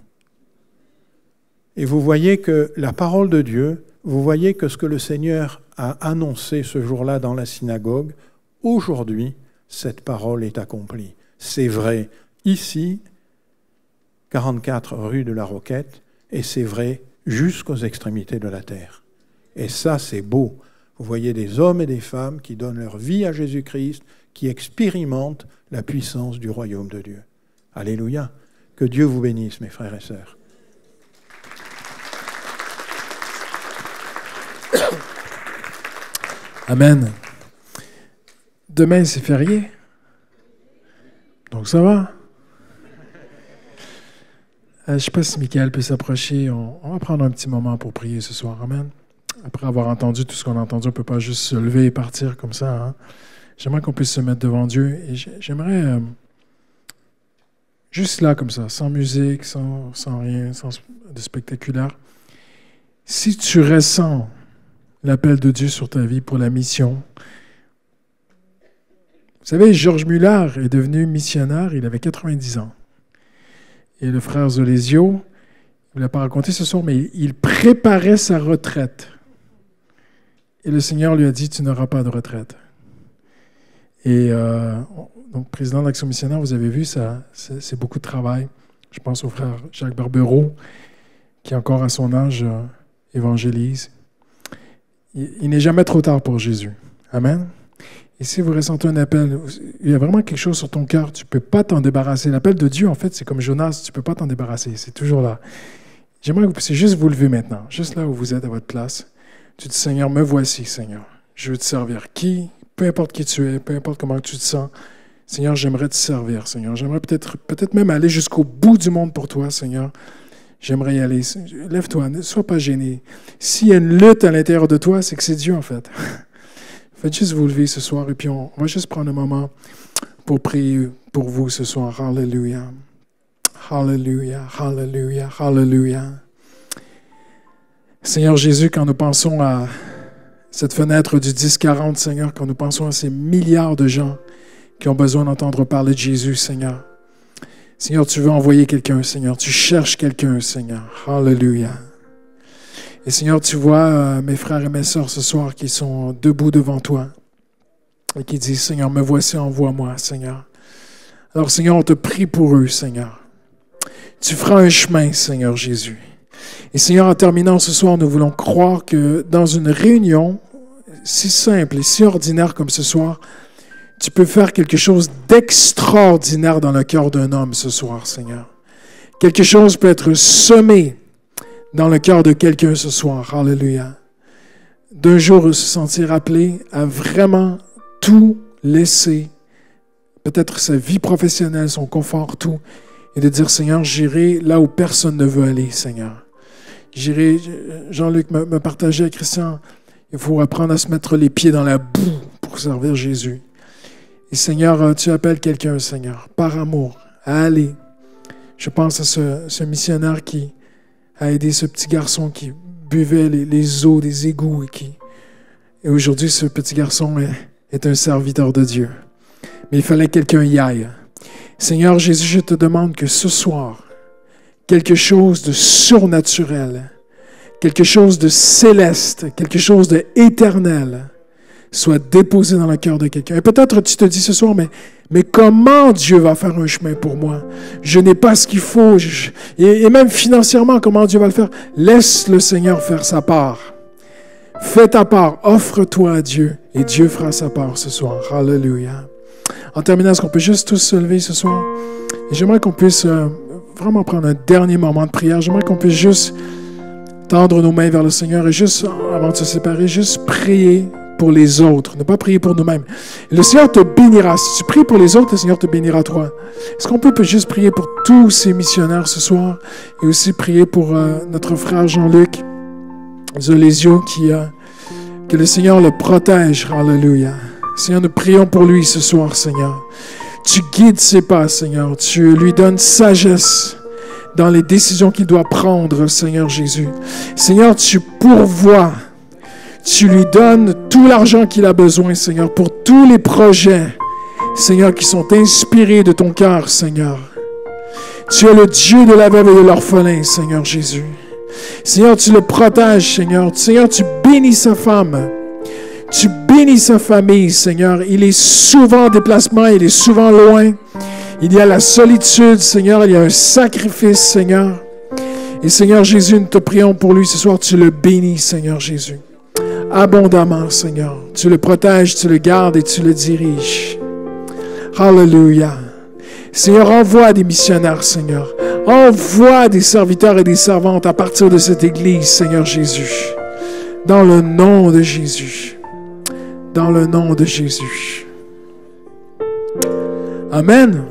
[SPEAKER 2] Et vous voyez que la parole de Dieu, vous voyez que ce que le Seigneur a annoncé ce jour-là dans la synagogue, aujourd'hui, cette parole est accomplie. C'est vrai ici, 44 rue de la Roquette, et c'est vrai jusqu'aux extrémités de la terre. Et ça, c'est beau. Vous voyez des hommes et des femmes qui donnent leur vie à Jésus-Christ, qui expérimentent la puissance du royaume de Dieu. Alléluia. Que Dieu vous bénisse, mes frères et sœurs.
[SPEAKER 1] Amen. Demain, c'est férié. Donc ça va. Je ne sais pas si Michael peut s'approcher. On va prendre un petit moment pour prier ce soir. Amen. Après avoir entendu tout ce qu'on a entendu, on ne peut pas juste se lever et partir comme ça. Hein? J'aimerais qu'on puisse se mettre devant Dieu. Et j'aimerais juste là, comme ça, sans musique, sans rien, sans de spectaculaire. Si tu ressens l'appel de Dieu sur ta vie pour la mission. Vous savez, Georges Muller est devenu missionnaire, il avait 90 ans. Et le frère Zolésio, il ne l'a pas raconté ce soir, mais il préparait sa retraite. Et le Seigneur lui a dit, tu n'auras pas de retraite. Et donc, président de l'Action missionnaire, vous avez vu, c'est beaucoup de travail. Je pense au frère Jacques Barbereau, qui encore à son âge évangélise. Il n'est jamais trop tard pour Jésus. Amen. Et si vous ressentez un appel, il y a vraiment quelque chose sur ton cœur, tu ne peux pas t'en débarrasser. L'appel de Dieu, en fait, c'est comme Jonas, tu ne peux pas t'en débarrasser, c'est toujours là. J'aimerais que vous puissiez juste vous lever maintenant, juste là où vous êtes à votre place. Tu dis, Seigneur, me voici, Seigneur. Je veux te servir. Peu importe qui tu es, peu importe comment tu te sens, Seigneur, j'aimerais te servir, Seigneur. J'aimerais peut-être même aller jusqu'au bout du monde pour toi, Seigneur. J'aimerais y aller. Lève-toi, ne sois pas gêné. S'il y a une lutte à l'intérieur de toi, c'est que c'est Dieu, en fait. Faites juste vous lever ce soir et puis on va juste prendre un moment pour prier pour vous ce soir. Alléluia. Alléluia, alléluia, alléluia. Seigneur Jésus, quand nous pensons à cette fenêtre du 10-40, Seigneur, quand nous pensons à ces milliards de gens qui ont besoin d'entendre parler de Jésus, Seigneur. Seigneur, tu veux envoyer quelqu'un, Seigneur. Tu cherches quelqu'un, Seigneur. Alléluia. Et Seigneur, tu vois mes frères et mes sœurs ce soir qui sont debout devant toi et qui disent, Seigneur, me voici, envoie-moi, Seigneur. Alors, Seigneur, on te prie pour eux, Seigneur. Tu feras un chemin, Seigneur Jésus. Et Seigneur, en terminant ce soir, nous voulons croire que dans une réunion si simple et si ordinaire comme ce soir, tu peux faire quelque chose d'extraordinaire dans le cœur d'un homme ce soir, Seigneur. Quelque chose peut être semé dans le cœur de quelqu'un ce soir. Alléluia. D'un jour, se sentir appelé à vraiment tout laisser, peut-être sa vie professionnelle, son confort, tout, et de dire, Seigneur, j'irai là où personne ne veut aller, Seigneur. J'irai, Jean-Luc me partageait, Christian, il faut apprendre à se mettre les pieds dans la boue pour servir Jésus. Et Seigneur, tu appelles quelqu'un, Seigneur, par amour, à aller. Je pense à ce missionnaire qui a aidé ce petit garçon qui buvait les eaux des égouts et aujourd'hui, ce petit garçon est un serviteur de Dieu. Mais il fallait que quelqu'un y aille. Seigneur Jésus, je te demande que ce soir, quelque chose de surnaturel, quelque chose de céleste, quelque chose d'éternel soit déposé dans le cœur de quelqu'un. Et peut-être tu te dis ce soir, mais comment Dieu va faire un chemin pour moi? Je n'ai pas ce qu'il faut. Et même financièrement, comment Dieu va le faire? Laisse le Seigneur faire sa part. Fais ta part. Offre-toi à Dieu. Et Dieu fera sa part ce soir. Alléluia. En terminant, est-ce qu'on peut juste tous se lever ce soir? Et j'aimerais qu'on puisse vraiment prendre un dernier moment de prière. J'aimerais qu'on puisse juste tendre nos mains vers le Seigneur et juste, avant de se séparer, juste prier pour les autres, ne pas prier pour nous-mêmes. Le Seigneur te bénira. Si tu pries pour les autres, le Seigneur te bénira toi. Est-ce qu'on peut juste prier pour tous ces missionnaires ce soir et aussi prier pour notre frère Jean-Luc Zolésio que le Seigneur le protège. Alléluia. Seigneur, nous prions pour lui ce soir, Seigneur. Tu guides ses pas, Seigneur. Tu lui donnes sagesse dans les décisions qu'il doit prendre, Seigneur Jésus. Seigneur, tu pourvois. Tu lui donnes tout l'argent qu'il a besoin, Seigneur, pour tous les projets, Seigneur, qui sont inspirés de ton cœur, Seigneur. Tu es le Dieu de la veuve et de l'orphelin, Seigneur Jésus. Seigneur, tu le protèges, Seigneur. Seigneur, tu bénis sa femme. Tu bénis sa famille, Seigneur. Il est souvent en déplacement, il est souvent loin. Il y a la solitude, Seigneur. Il y a un sacrifice, Seigneur. Et Seigneur Jésus, nous te prions pour lui ce soir. Tu le bénis, Seigneur Jésus. Abondamment, Seigneur. Tu le protèges, tu le gardes et tu le diriges. Alléluia. Seigneur, envoie des missionnaires, Seigneur. Envoie des serviteurs et des servantes à partir de cette église, Seigneur Jésus. Dans le nom de Jésus. Dans le nom de Jésus. Amen.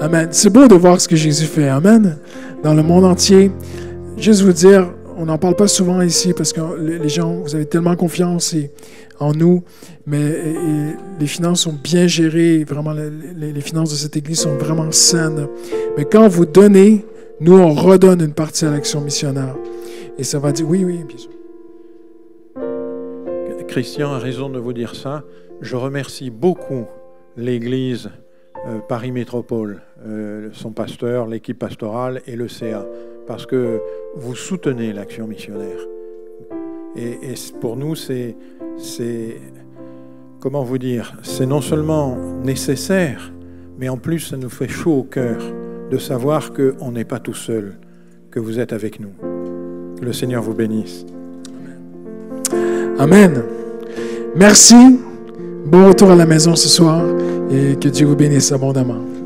[SPEAKER 1] Amen. C'est beau de voir ce que Jésus fait. Amen. Dans le monde entier. Juste vous dire, on n'en parle pas souvent ici parce que les gens, vous avez tellement confiance en nous, mais les finances sont bien gérées. Vraiment, les finances de cette église sont vraiment saines. Mais quand vous donnez, nous, on redonne une partie à l'action missionnaire. Et ça va dire, oui, bien sûr.
[SPEAKER 2] Christian a raison de vous dire ça. Je remercie beaucoup l'Église Paris Métropole, son pasteur, l'équipe pastorale et le CA, parce que vous soutenez l'action missionnaire. Et pour nous, c'est, comment vous dire, c'est non seulement nécessaire, mais en plus, ça nous fait chaud au cœur de savoir qu'on n'est pas tout seul, que vous êtes avec nous. Que le Seigneur vous bénisse.
[SPEAKER 1] Amen. Merci. Bon retour à la maison ce soir et que Dieu vous bénisse abondamment.